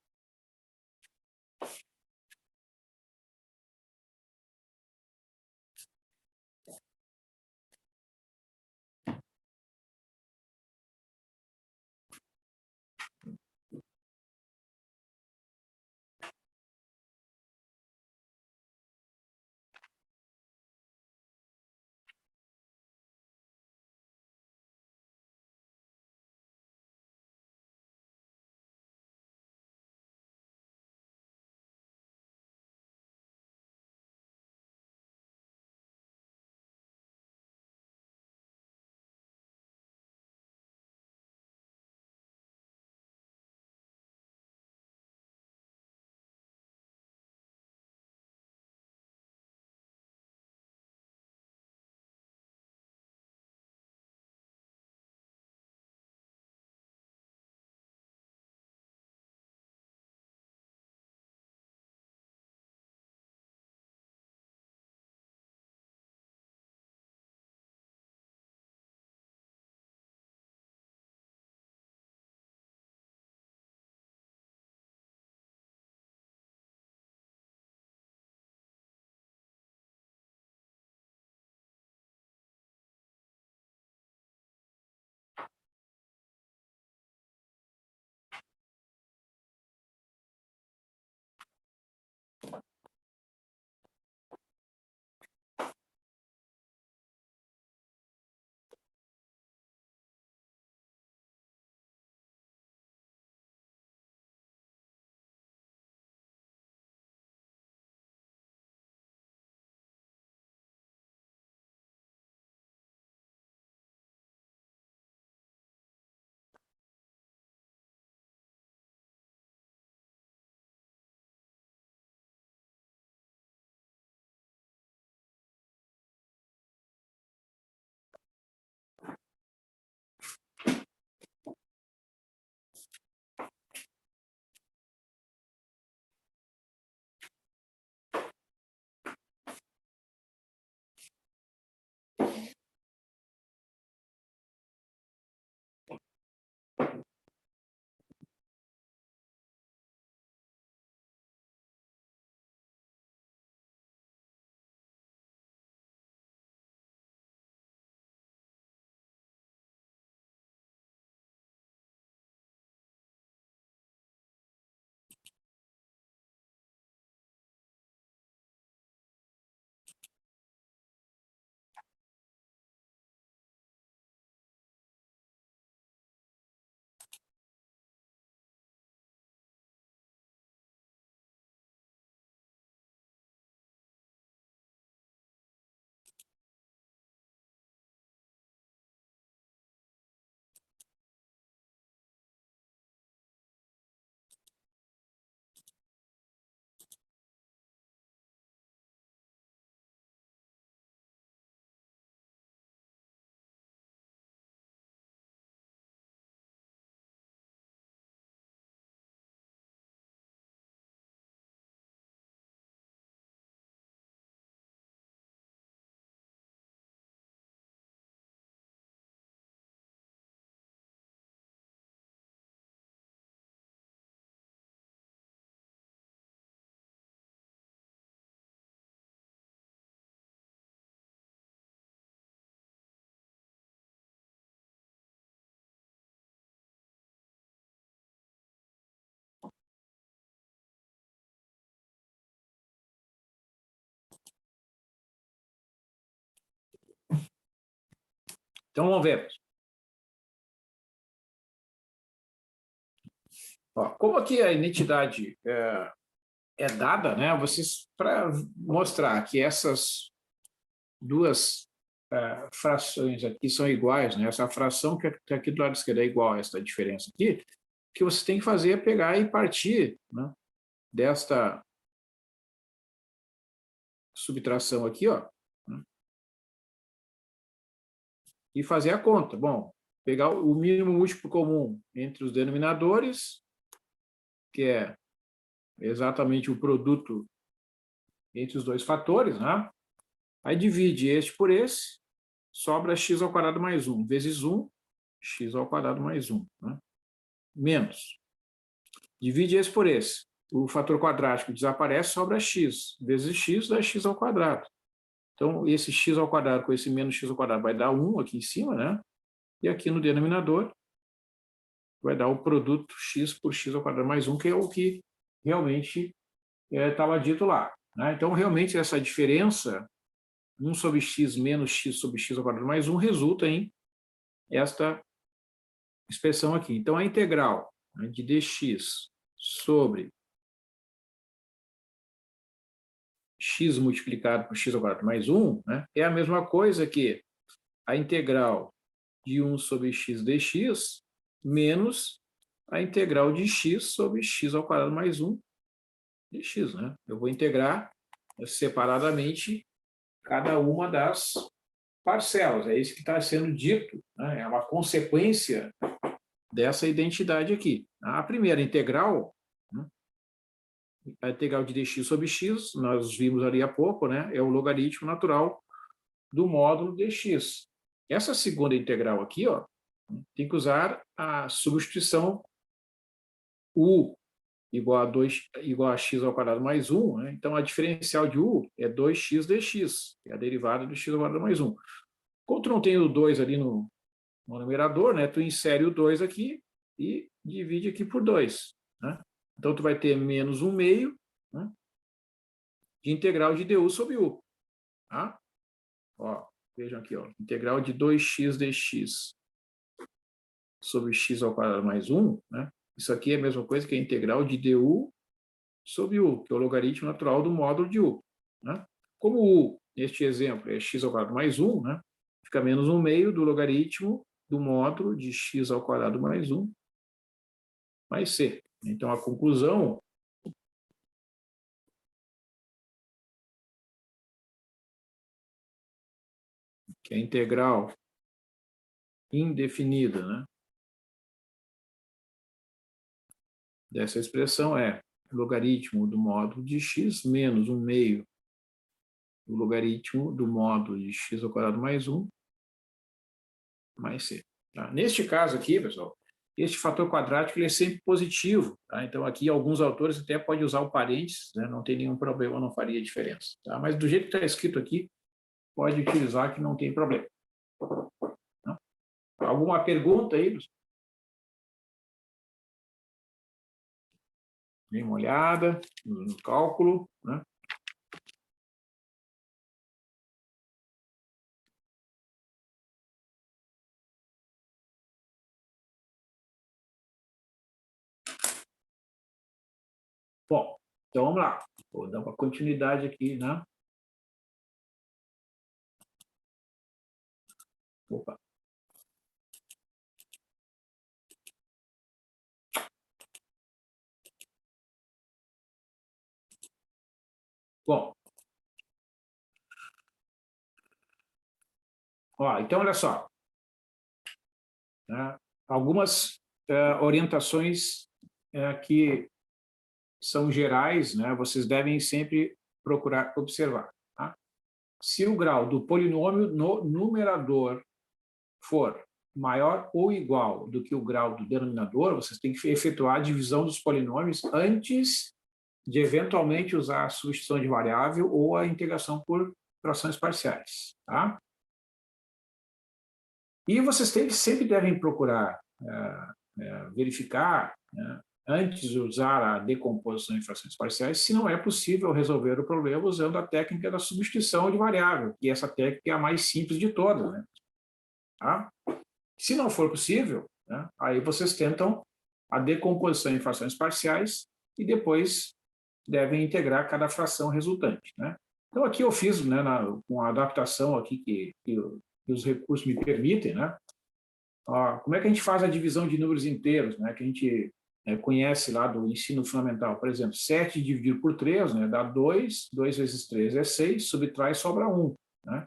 Então, vamos ver. Ó, como aqui a identidade é dada, né? Vocês, para mostrar que essas duas frações aqui são iguais, né? Essa fração que está aqui do lado esquerdo é igual a essa diferença aqui, o que você tem que fazer é pegar e partir, né, desta subtração aqui, ó, né, e fazer a conta. Bom, pegar o mínimo múltiplo comum entre os denominadores, que é exatamente o produto entre os dois fatores, né? Aí divide este por esse, sobra x ao quadrado mais 1, vezes 1, x ao quadrado mais 1, né? Menos. Divide esse por esse. O fator quadrático desaparece, sobra x, vezes x dá x ao quadrado. Então, esse x ao quadrado com esse menos x ao quadrado vai dar 1 aqui em cima, né? E aqui no denominador vai dar o produto x por x ao quadrado mais 1, que é o que realmente estava dito lá, né? Então, realmente, essa diferença, 1 sobre x menos x sobre x ao quadrado mais 1, resulta em esta expressão aqui. Então, a integral, né, de dx sobre x multiplicado por x ao quadrado mais 1, né, é a mesma coisa que a integral de 1 sobre x dx menos a integral de x sobre x ao quadrado mais 1 dx. Né? Eu vou integrar separadamente cada uma das parcelas. É isso que está sendo dito, né? É uma consequência dessa identidade aqui. A primeira integral, né, a integral de dx sobre x, nós vimos ali há pouco, né, é o logaritmo natural do módulo dx. Essa segunda integral aqui, ó, tem que usar a substituição u igual a x ao quadrado mais 1, né? Então a diferencial de u é 2x dx, que é a derivada do x ao quadrado mais 1. Como tu não tem o 2 ali no numerador, né, tu insere o 2 aqui e divide aqui por 2. Né? Então, tu vai ter menos 1 meio, né, de integral de du sobre u. Tá? Ó, vejam aqui, ó, integral de 2x dx sobre x ao quadrado mais 1. Né? Isso aqui é a mesma coisa que a integral de du sobre u, que é o logaritmo natural do módulo de u. Né? Como u, neste exemplo, é x ao quadrado mais 1, né? Fica menos 1 meio do logaritmo do módulo de x ao quadrado mais 1 mais c. Então, a conclusão que a integral indefinida, né, dessa expressão é logaritmo do módulo de x menos 1 meio do logaritmo do módulo de x ao quadrado mais 1 mais c. Tá? Neste caso aqui, pessoal, este fator quadrático ele é sempre positivo. Tá? Então, aqui, alguns autores até podem usar o parênteses, né? Não tem nenhum problema, não faria diferença. Tá? Mas, do jeito que está escrito aqui, pode utilizar que não tem problema. Tá? Alguma pergunta aí, pessoal? Dê uma olhada no cálculo. Né? Bom, então vamos lá. Vou dar uma continuidade aqui, né? Opa. Bom. Ó, então, olha só. Né? Algumas orientações que são gerais, né? Vocês devem sempre procurar observar. Tá? Se o grau do polinômio no numerador for maior ou igual do que o grau do denominador, vocês têm que efetuar a divisão dos polinômios antes de eventualmente usar a substituição de variável ou a integração por frações parciais. Tá? E vocês sempre devem procurar verificar, né, antes de usar a decomposição em frações parciais, se não é possível resolver o problema usando a técnica da substituição de variável, e essa técnica é a mais simples de todas. Né? Tá? Se não for possível, né, aí vocês tentam a decomposição em frações parciais e depois devem integrar cada fração resultante. Né? Então, aqui eu fiz, né, com a adaptação aqui que os recursos me permitem, né? Como é que a gente faz a divisão de números inteiros, né, que a gente conhece lá do ensino fundamental? Por exemplo, 7 dividido por 3, né, dá 2, 2 vezes 3 é 6, subtrai e sobra 1. Né?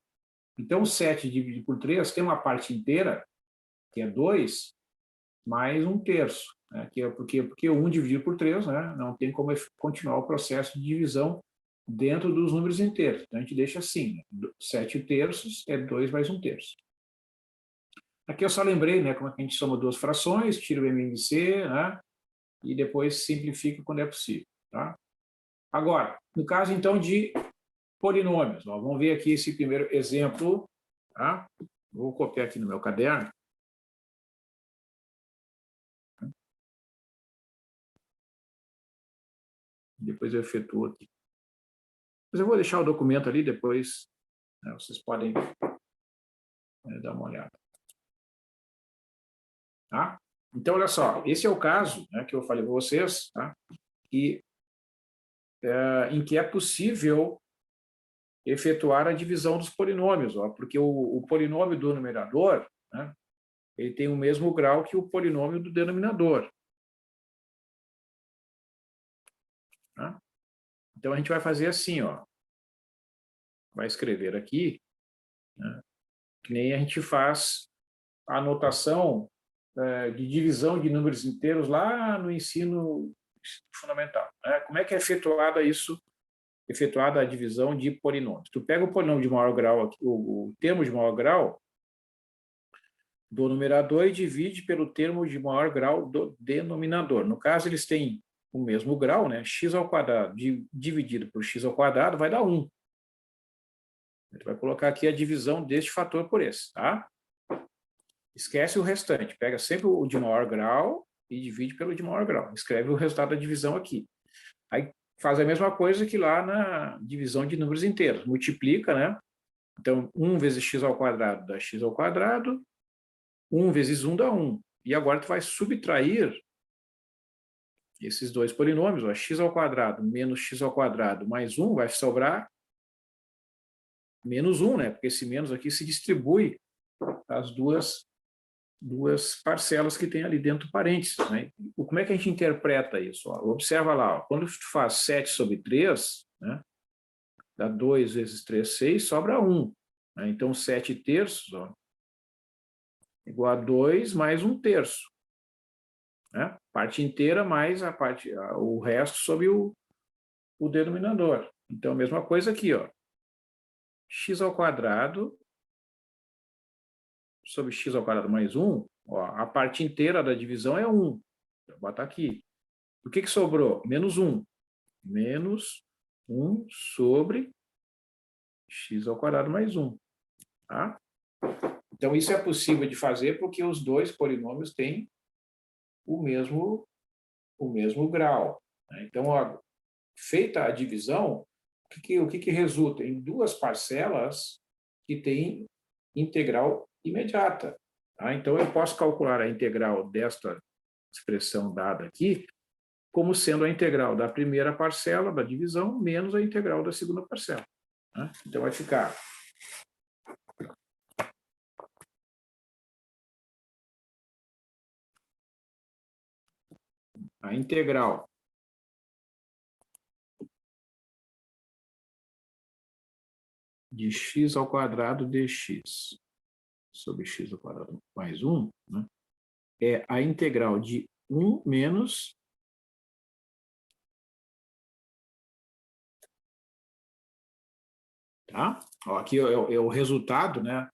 Então, 7 dividido por 3 tem uma parte inteira, que é 2, mais 1/3. Né, que é porque 1 dividido por 3, né, não tem como continuar o processo de divisão dentro dos números inteiros. Então, a gente deixa assim, né, 7/3 é 2 mais 1/3. Aqui eu só lembrei, né, como é que a gente soma duas frações, tira o MMC, né, e depois simplifica quando é possível. Tá? Agora, no caso, então, de polinômios, ó, vamos ver aqui esse primeiro exemplo. Tá? Vou copiar aqui no meu caderno. Depois eu efetuo aqui. Mas eu vou deixar o documento ali, depois, né, vocês podem dar uma olhada. Tá? Então, olha só, esse é o caso, né, que eu falei para vocês, tá? Em que é possível efetuar a divisão dos polinômios, ó, porque o polinômio do numerador, né, ele tem o mesmo grau que o polinômio do denominador. Tá? Então, a gente vai fazer assim, ó, vai escrever aqui, né, que nem a gente faz a anotação de divisão de números inteiros lá no ensino fundamental. Né? Como é que é efetuada isso? Efetuada a divisão de polinômios. Tu pega o polinômio de maior grau, o termo de maior grau do numerador e divide pelo termo de maior grau do denominador. No caso, eles têm o mesmo grau, né? X ao quadrado dividido por x ao quadrado vai dar 1. A gente vai colocar aqui a divisão deste fator por esse, tá? Esquece o restante, pega sempre o de maior grau e divide pelo de maior grau. Escreve o resultado da divisão aqui. Aí faz a mesma coisa que lá na divisão de números inteiros. Multiplica, né? Então, 1 vezes x ao quadrado dá x ao quadrado, 1 vezes 1 dá 1. E agora tu vai subtrair esses dois polinômios, ó, x ao quadrado menos x ao quadrado mais 1, vai sobrar menos 1, né? Porque esse menos aqui se distribui as duas parcelas que tem ali dentro do parênteses. Né? Como é que a gente interpreta isso? Ó, observa lá, ó, quando tu faz 7 sobre 3, né, dá 2 vezes 3, 6, sobra 1. Né? Então, 7/3, ó, igual a 2 mais 1/3. Né? Parte inteira mais o resto sobre o denominador. Então, a mesma coisa aqui, ó. X ao quadrado sobre x ao quadrado mais 1, ó, a parte inteira da divisão é 1. Vou botar aqui. O que sobrou? Menos 1. Menos 1 sobre x ao quadrado mais 1. Tá? Então, isso é possível de fazer porque os dois polinômios têm o mesmo grau. Né? Então, ó, feita a divisão, o que resulta? Em duas parcelas que têm integral imediata. Tá? Então, eu posso calcular a integral desta expressão dada aqui como sendo a integral da primeira parcela da divisão menos a integral da segunda parcela. Né? Então, vai ficar a integral de x ao quadrado dx sobre x ao quadrado mais 1, né, é a integral de 1 menos tá? Ó, aqui é o resultado, né,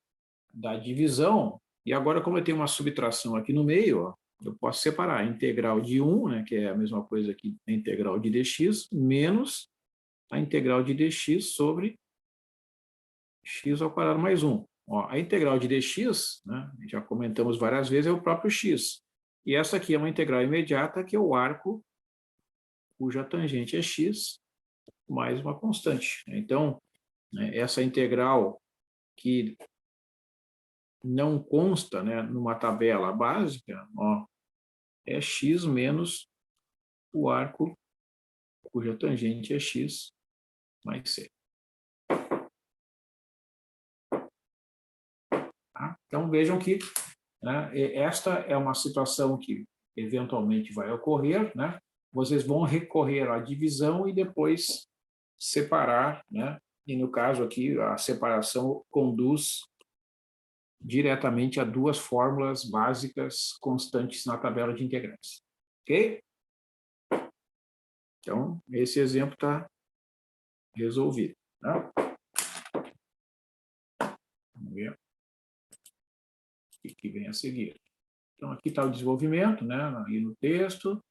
da divisão. E agora, como eu tenho uma subtração aqui no meio, ó, eu posso separar a integral de 1, né, que é a mesma coisa que a integral de dx, menos a integral de dx sobre x ao quadrado mais 1. Ó, a integral de dx, né, já comentamos várias vezes, é o próprio x. E essa aqui é uma integral imediata, que é o arco cuja tangente é x, mais uma constante. Então, né, essa integral que não consta, né, numa tabela básica, ó, é x menos o arco cuja tangente é x mais c. Tá? Então, vejam que, né, esta é uma situação que eventualmente vai ocorrer, né? Vocês vão recorrer à divisão e depois separar, né? E no caso aqui, a separação conduz diretamente a duas fórmulas básicas constantes na tabela de integrais. Ok? Então, esse exemplo está resolvido. Tá? Vamos ver o que vem a seguir. Então, aqui está o desenvolvimento, né? Aí no texto.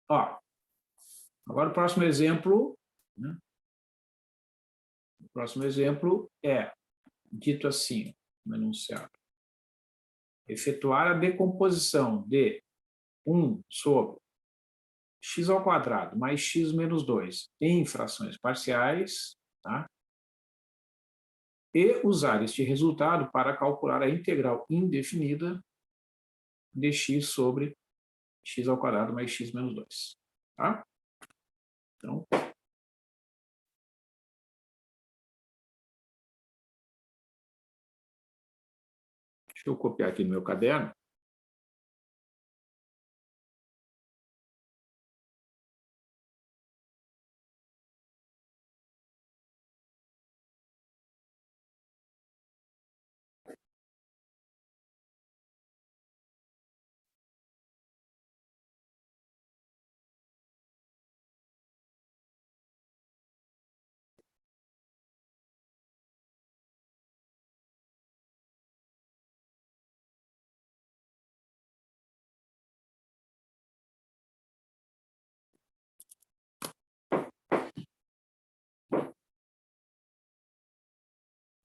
Ó, agora o próximo exemplo, né? O próximo exemplo é dito assim, no enunciado. Efetuar a decomposição de 1 sobre x ao quadrado mais x menos 2 em frações parciais, tá? E usar este resultado para calcular a integral indefinida de x sobre x ao quadrado mais x menos 2. Tá? Então, deixa eu copiar aqui no meu caderno.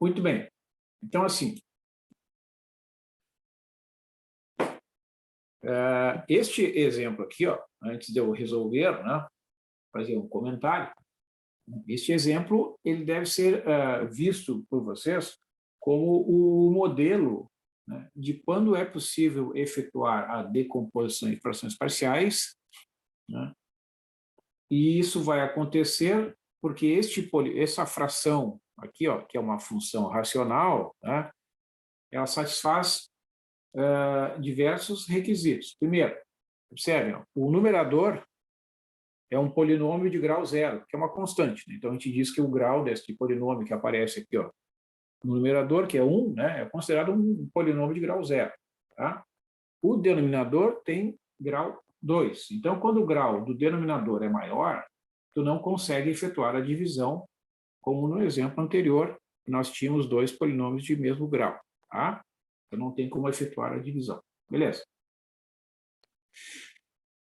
Muito bem. Então, assim, este exemplo aqui, ó, antes de eu resolver, né, fazer um comentário, este exemplo ele deve ser visto por vocês como o modelo, né, de quando é possível efetuar a decomposição em frações parciais, né, e isso vai acontecer porque essa fração aqui, ó, que é uma função racional, né, ela satisfaz diversos requisitos. Primeiro, observem, ó, o numerador é um polinômio de grau zero, que é uma constante. Né? Então, a gente diz que o grau desse polinômio que aparece aqui, ó, no numerador, que é 1, né, é considerado um polinômio de grau zero. Tá? O denominador tem grau 2. Então, quando o grau do denominador é maior, tu não consegue efetuar a divisão, como no exemplo anterior, nós tínhamos dois polinômios de mesmo grau. Tá? Então, não tem como efetuar a divisão. Beleza?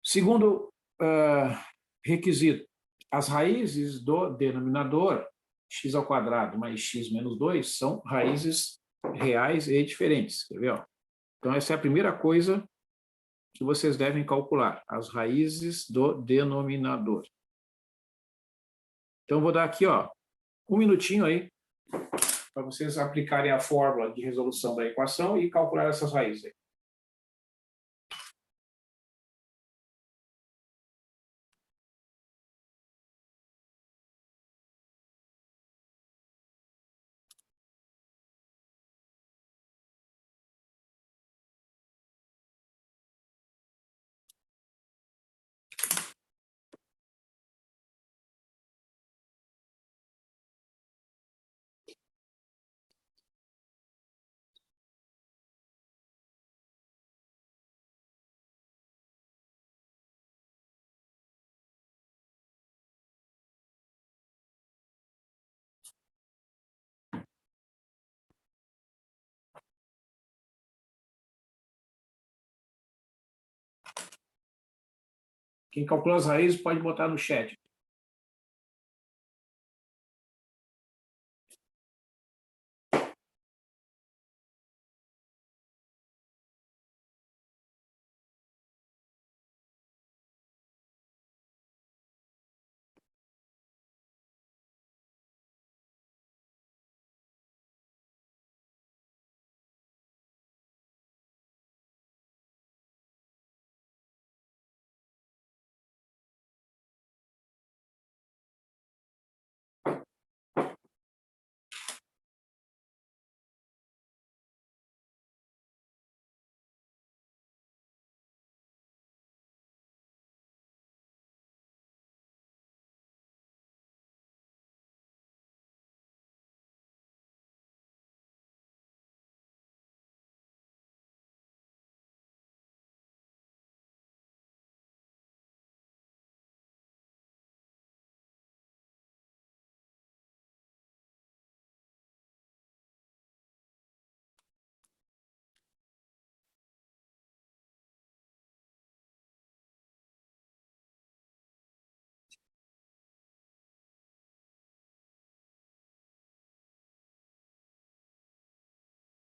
Segundo requisito, as raízes do denominador, x ao quadrado mais x menos 2, são raízes reais e diferentes. Quer ver? Então, essa é a primeira coisa que vocês devem calcular, as raízes do denominador. Então, vou dar aqui, ó, um minutinho aí, para vocês aplicarem a fórmula de resolução da equação e calcular essas raízes aí. Quem calculou as raízes pode botar no chat.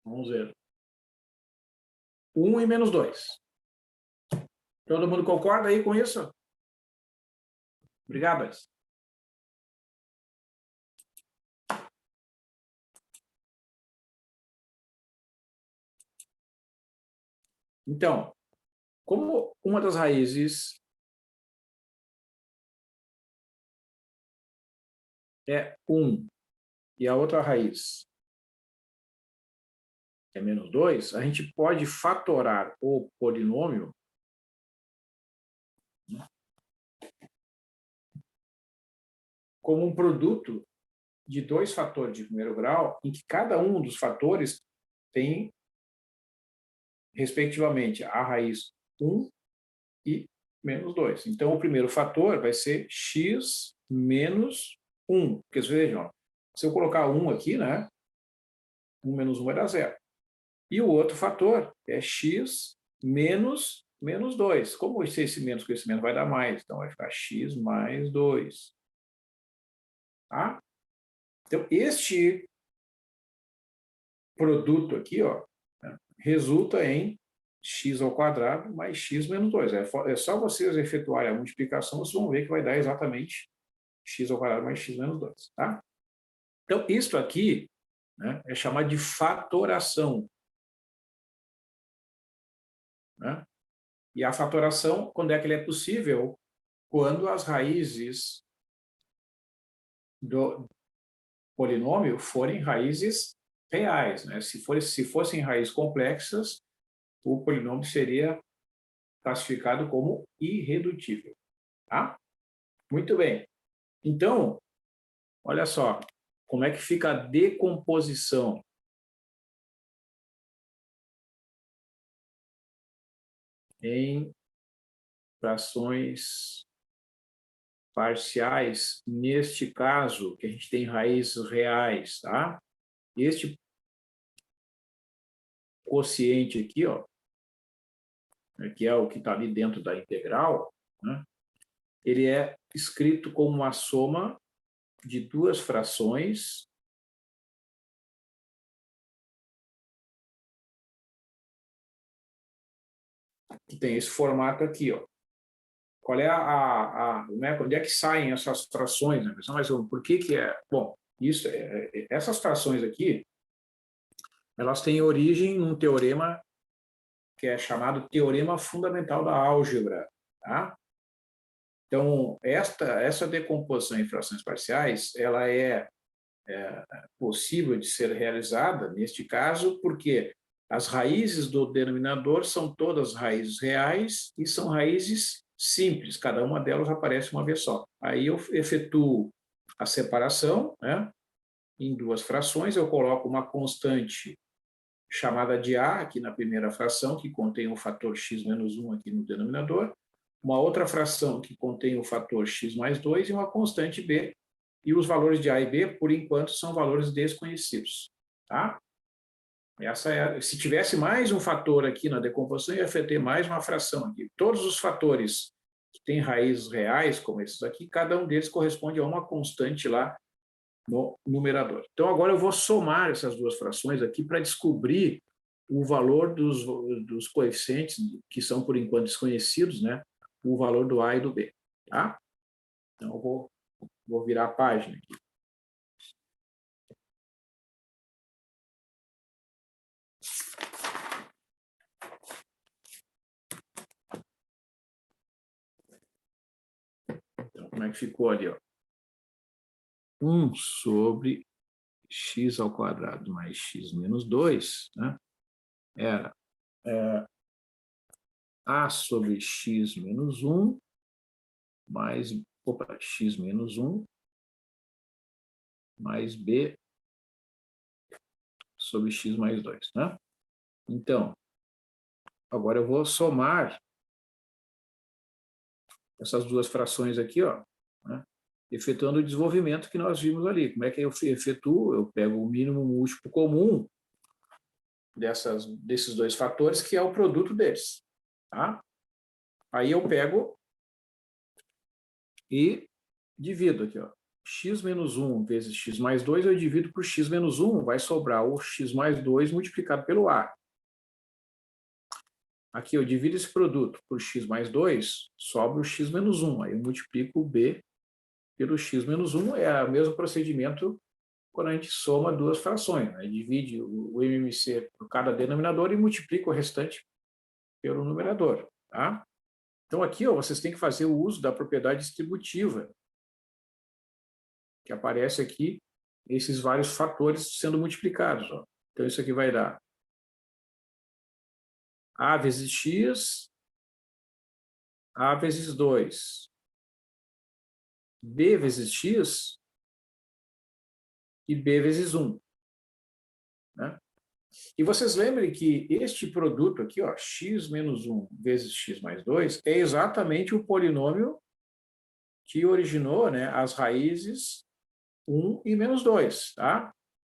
Vamos ver. 1 e menos 2. Todo mundo concorda aí com isso? Obrigado. Então, como uma das raízes é 1 e a outra raiz é menos 2, a gente pode fatorar o polinômio como um produto de dois fatores de primeiro grau, em que cada um dos fatores tem, respectivamente, a raiz 1 e menos 2. Então, o primeiro fator vai ser x menos 1. Porque, vejam, se eu colocar 1 aqui, né, 1 menos 1 vai dar 0. E o outro fator é x menos 2. Como esse menos com esse menos vai dar mais? Então, vai ficar x mais 2. Tá? Então, este produto aqui, ó, né, resulta em x ao quadrado mais x menos 2. É só vocês efetuarem a multiplicação, vocês vão ver que vai dar exatamente x ao quadrado mais x menos 2. Tá? Então, isso aqui, né, é chamado de fatoração. Né? E a fatoração, quando é que ele é possível? Quando as raízes do polinômio forem raízes reais. Né? Se fossem raízes complexas, o polinômio seria classificado como irredutível. Tá? Muito bem. Então, olha só, como é que fica a decomposição? Em frações parciais, neste caso, que a gente tem raízes reais, tá? Este quociente aqui, ó, que é o que está ali dentro da integral, né? Ele é escrito como uma soma de duas frações que tem esse formato aqui, ó. Qual é né, onde é que saem essas frações? Né? Mas por que é? Bom, essas frações aqui, elas têm origem num teorema que é chamado Teorema Fundamental da Álgebra. Tá? Então, essa decomposição em frações parciais, ela é possível de ser realizada, neste caso, porque as raízes do denominador são todas raízes reais e são raízes simples, cada uma delas aparece uma vez só. Aí eu efetuo a separação, né, em duas frações, eu coloco uma constante chamada de A aqui na primeira fração, que contém o fator x menos 1 aqui no denominador, uma outra fração que contém o fator x mais 2 e uma constante B. E os valores de A e B, por enquanto, são valores desconhecidos. Tá? Se tivesse mais um fator aqui na decomposição, ia ter mais uma fração aqui. Todos os fatores que têm raízes reais, como esses aqui, cada um deles corresponde a uma constante lá no numerador. Então, agora eu vou somar essas duas frações aqui para descobrir o valor dos coeficientes, que são, por enquanto, desconhecidos, né? O valor do A e do B. Tá? Então, eu vou virar a página aqui. Então, como é que ficou ali? Ó? 1 sobre x ao quadrado mais x menos 2, né? Era A sobre x menos 1 mais x menos 1 mais B sobre x mais 2, né? Então, agora eu vou somar essas duas frações aqui, ó, né? Efetuando o desenvolvimento que nós vimos ali. Como é que eu efetuo? Eu pego o mínimo múltiplo comum desses dois fatores, que é o produto deles. Tá? Aí eu pego e divido aqui, ó. x menos 1 vezes x mais 2, eu divido por x menos 1, vai sobrar o x mais 2 multiplicado pelo A. Aqui eu divido esse produto por x mais 2, sobra o x menos 1. Aí eu multiplico o B pelo x menos 1. É o mesmo procedimento quando a gente soma duas frações. Aí divide o MMC por cada denominador e multiplica o restante pelo numerador. Tá? Então aqui ó, vocês têm que fazer o uso da propriedade distributiva, que aparece aqui, esses vários fatores sendo multiplicados. Ó. Então isso aqui vai dar A vezes x, A vezes 2, B vezes x e B vezes 1. Né? E vocês lembrem que este produto aqui, ó, x menos 1 vezes x mais 2, é exatamente o polinômio que originou, né, as raízes 1 e menos 2. Tá?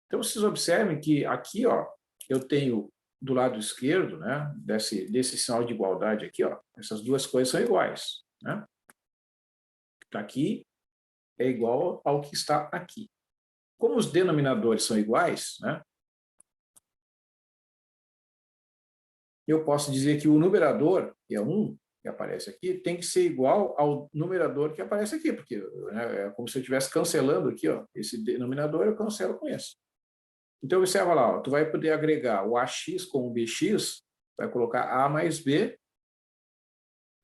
Então, vocês observem que aqui ó, eu tenho do lado esquerdo, né, desse sinal de igualdade aqui, ó, essas duas coisas são iguais. Né? Está aqui é igual ao que está aqui. Como os denominadores são iguais, né, eu posso dizer que o numerador, que é 1, que aparece aqui, tem que ser igual ao numerador que aparece aqui, porque né, é como se eu estivesse cancelando aqui, ó, esse denominador, eu cancelo com esse. Então, observa lá, ó, tu vai poder agregar o AX com o BX, vai colocar A mais B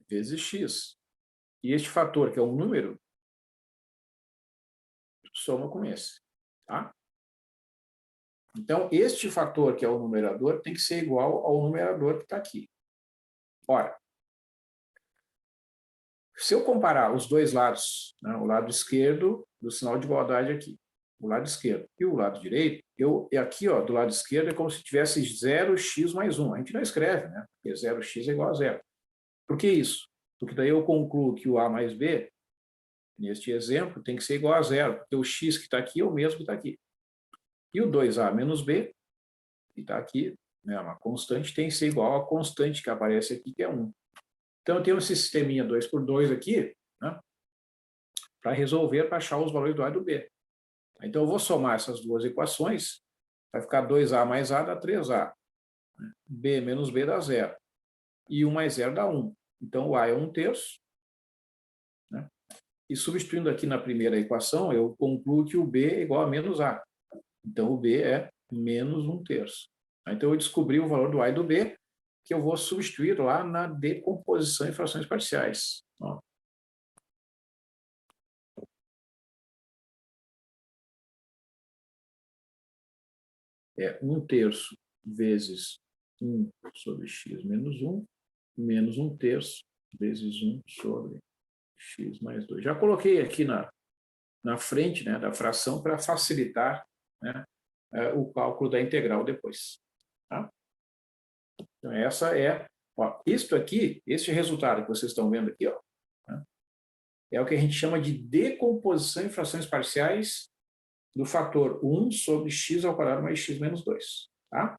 vezes X. E este fator, que é um número, soma com esse. Tá? Então, este fator, que é o numerador, tem que ser igual ao numerador que está aqui. Ora, se eu comparar os dois lados, né, o lado esquerdo do sinal de igualdade aqui, o lado esquerdo e o lado direito, aqui ó, do lado esquerdo é como se tivesse 0x mais 1. A gente não escreve, né? Porque 0x é igual a 0. Por que isso? Porque daí eu concluo que o A mais B, neste exemplo, tem que ser igual a 0, porque o x que está aqui é o mesmo que está aqui. E o 2A menos B, que está aqui, né, uma constante, tem que ser igual à constante que aparece aqui, que é 1. Então, eu tenho esse sisteminha 2 por 2 aqui, né, para resolver, para achar os valores do A e do B. Então, eu vou somar essas duas equações, vai ficar 2A mais A dá 3A. B menos B dá 0. E 1 mais 0 dá 1. Então, o A é 1/3. Né? E substituindo aqui na primeira equação, eu concluo que o B é igual a menos A. Então, o B é menos 1/3. Então, eu descobri o valor do A e do B, que eu vou substituir lá na decomposição em frações parciais. Ó. É 1/3 vezes 1 sobre x menos 1, menos 1/3 vezes 1 sobre x mais 2. Já coloquei aqui na frente, né, da fração para facilitar, né, o cálculo da integral depois. Tá? Então, essa é... Ó, isto aqui, este resultado que vocês estão vendo aqui, ó, né, é o que a gente chama de decomposição em frações parciais do fator 1 sobre x ao quadrado mais x menos 2. Tá?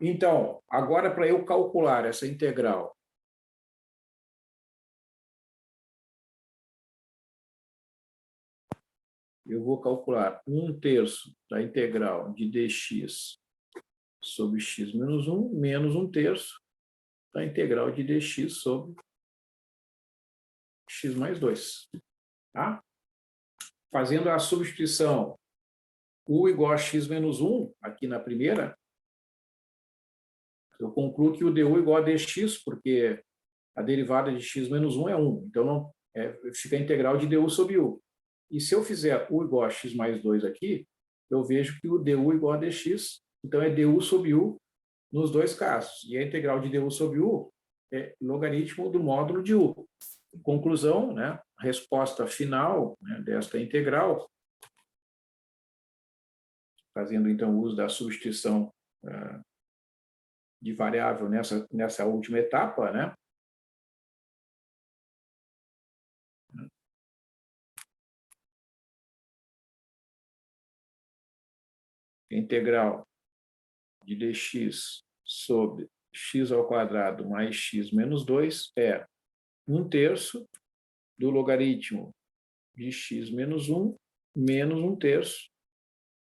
Então, agora para eu calcular essa integral, eu vou calcular 1/3 da integral de dx sobre x menos 1, menos 1/3 da integral de dx sobre x mais 2. Tá? Fazendo a substituição u igual a x menos 1, aqui na primeira, eu concluo que o du é igual a dx, porque a derivada de x menos 1 é 1. Então, não, fica a integral de du sobre u. E se eu fizer u igual a x mais 2 aqui, eu vejo que o du é igual a dx, então é du sobre u nos dois casos. E a integral de du sobre u é logaritmo do módulo de u. Conclusão, né, a resposta final, né, desta integral, fazendo então uso da substituição de variável nessa última etapa, né, integral de dx sobre x ao quadrado mais x menos 2 é 1/3 do logaritmo de x menos 1 menos 1/3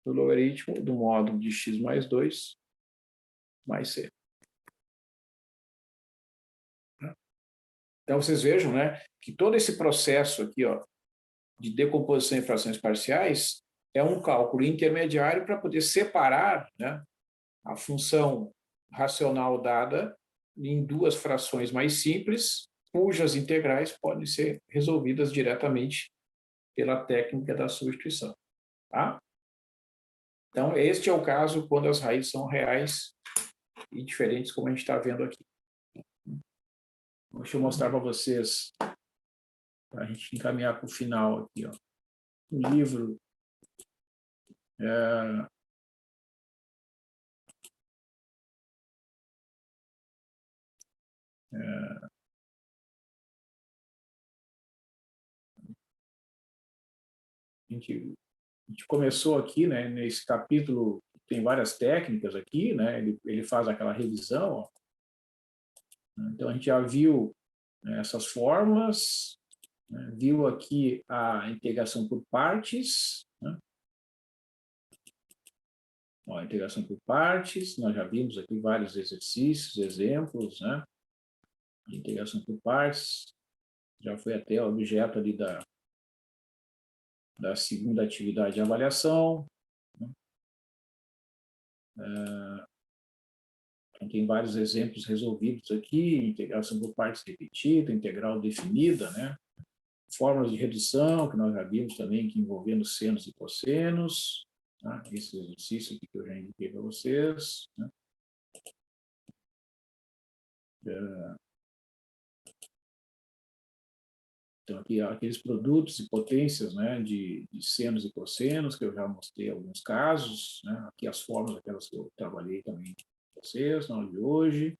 do logaritmo do módulo de x mais 2 mais c. Então, vocês vejam, né, que todo esse processo aqui, ó, de decomposição em frações parciais é um cálculo intermediário para poder separar, né, a função racional dada em duas frações mais simples, cujas integrais podem ser resolvidas diretamente pela técnica da substituição. Tá? Então, este é o caso quando as raízes são reais e diferentes, como a gente está vendo aqui. Deixa eu mostrar para vocês, para a gente encaminhar para o final aqui, ó. O livro a gente começou aqui, né, nesse capítulo, tem várias técnicas aqui, né, ele faz aquela revisão, ó. Então, a gente já viu, né, essas fórmulas, né, viu aqui a integração por partes, né? Ó, a integração por partes, nós já vimos aqui vários exercícios, exemplos, né, de integração por partes, já foi até objeto ali da segunda atividade de avaliação, né? Então, tem vários exemplos resolvidos aqui, integração por partes repetida, integral definida, né? Fórmulas de redução, que nós já vimos também, que envolvendo senos e cossenos, tá? Esse exercício aqui que eu já indiquei para vocês, né? Então, aqui aqueles produtos e potências, né, de senos e cossenos, que eu já mostrei alguns casos, né? Aqui as fórmulas, aquelas que eu trabalhei também com vocês na aula de hoje.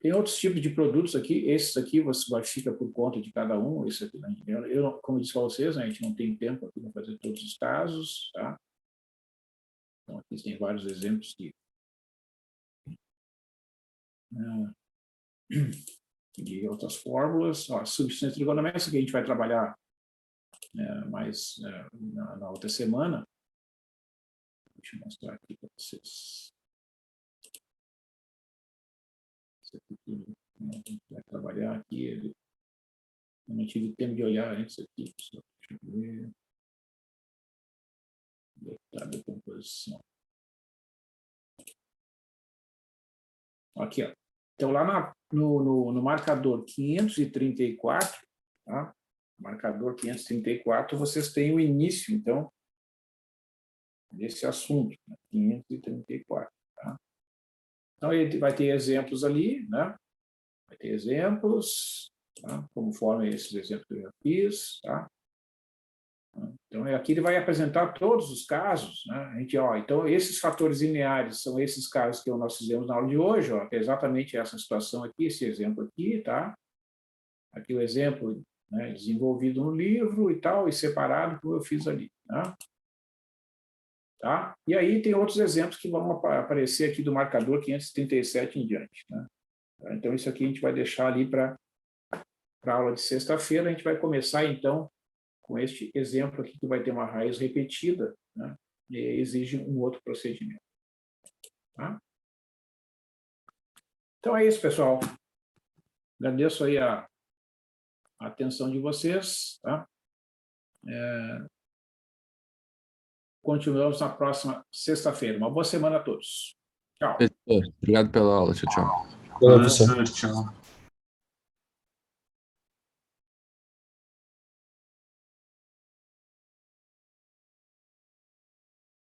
Tem outros tipos de produtos aqui, esses aqui você fica por conta de cada um, esse aqui, né? Eu, como eu disse para vocês, né, a gente não tem tempo aqui para fazer todos os casos, tá? Então, aqui tem vários exemplos de outras fórmulas. Ó, substituição trigonométrica, que a gente vai trabalhar mais na outra semana. Deixa eu mostrar aqui para vocês. Isso aqui a gente vai trabalhar aqui. Eu não tive tempo de olhar antes aqui. Deixa eu ver. Detalhe da composição. Aqui, ó. Então, lá no marcador 534, tá? Marcador 534, vocês têm o início, então, desse assunto, né? 534, tá? Então, ele vai ter exemplos ali, né? Vai ter exemplos, tá? Conforme esses exemplos que eu já fiz, tá? Então, aqui ele vai apresentar todos os casos, né? A gente, ó, então, esses fatores lineares são esses casos que nós fizemos na aula de hoje, ó, que é exatamente essa situação aqui, esse exemplo aqui, tá? Aqui o exemplo, né, desenvolvido no livro e tal, e separado, como eu fiz ali, tá? E aí tem outros exemplos que vão aparecer aqui do marcador 537 em diante, né? Então, isso aqui a gente vai deixar ali para a aula de sexta-feira. A gente vai começar, então, com este exemplo aqui, que vai ter uma raiz repetida, né? E exige um outro procedimento. Tá? Então é isso, pessoal. Agradeço aí a atenção de vocês. Tá? Continuamos na próxima sexta-feira. Uma boa semana a todos. Tchau. Obrigado pela aula. Tchau, tchau. Professor. Tchau.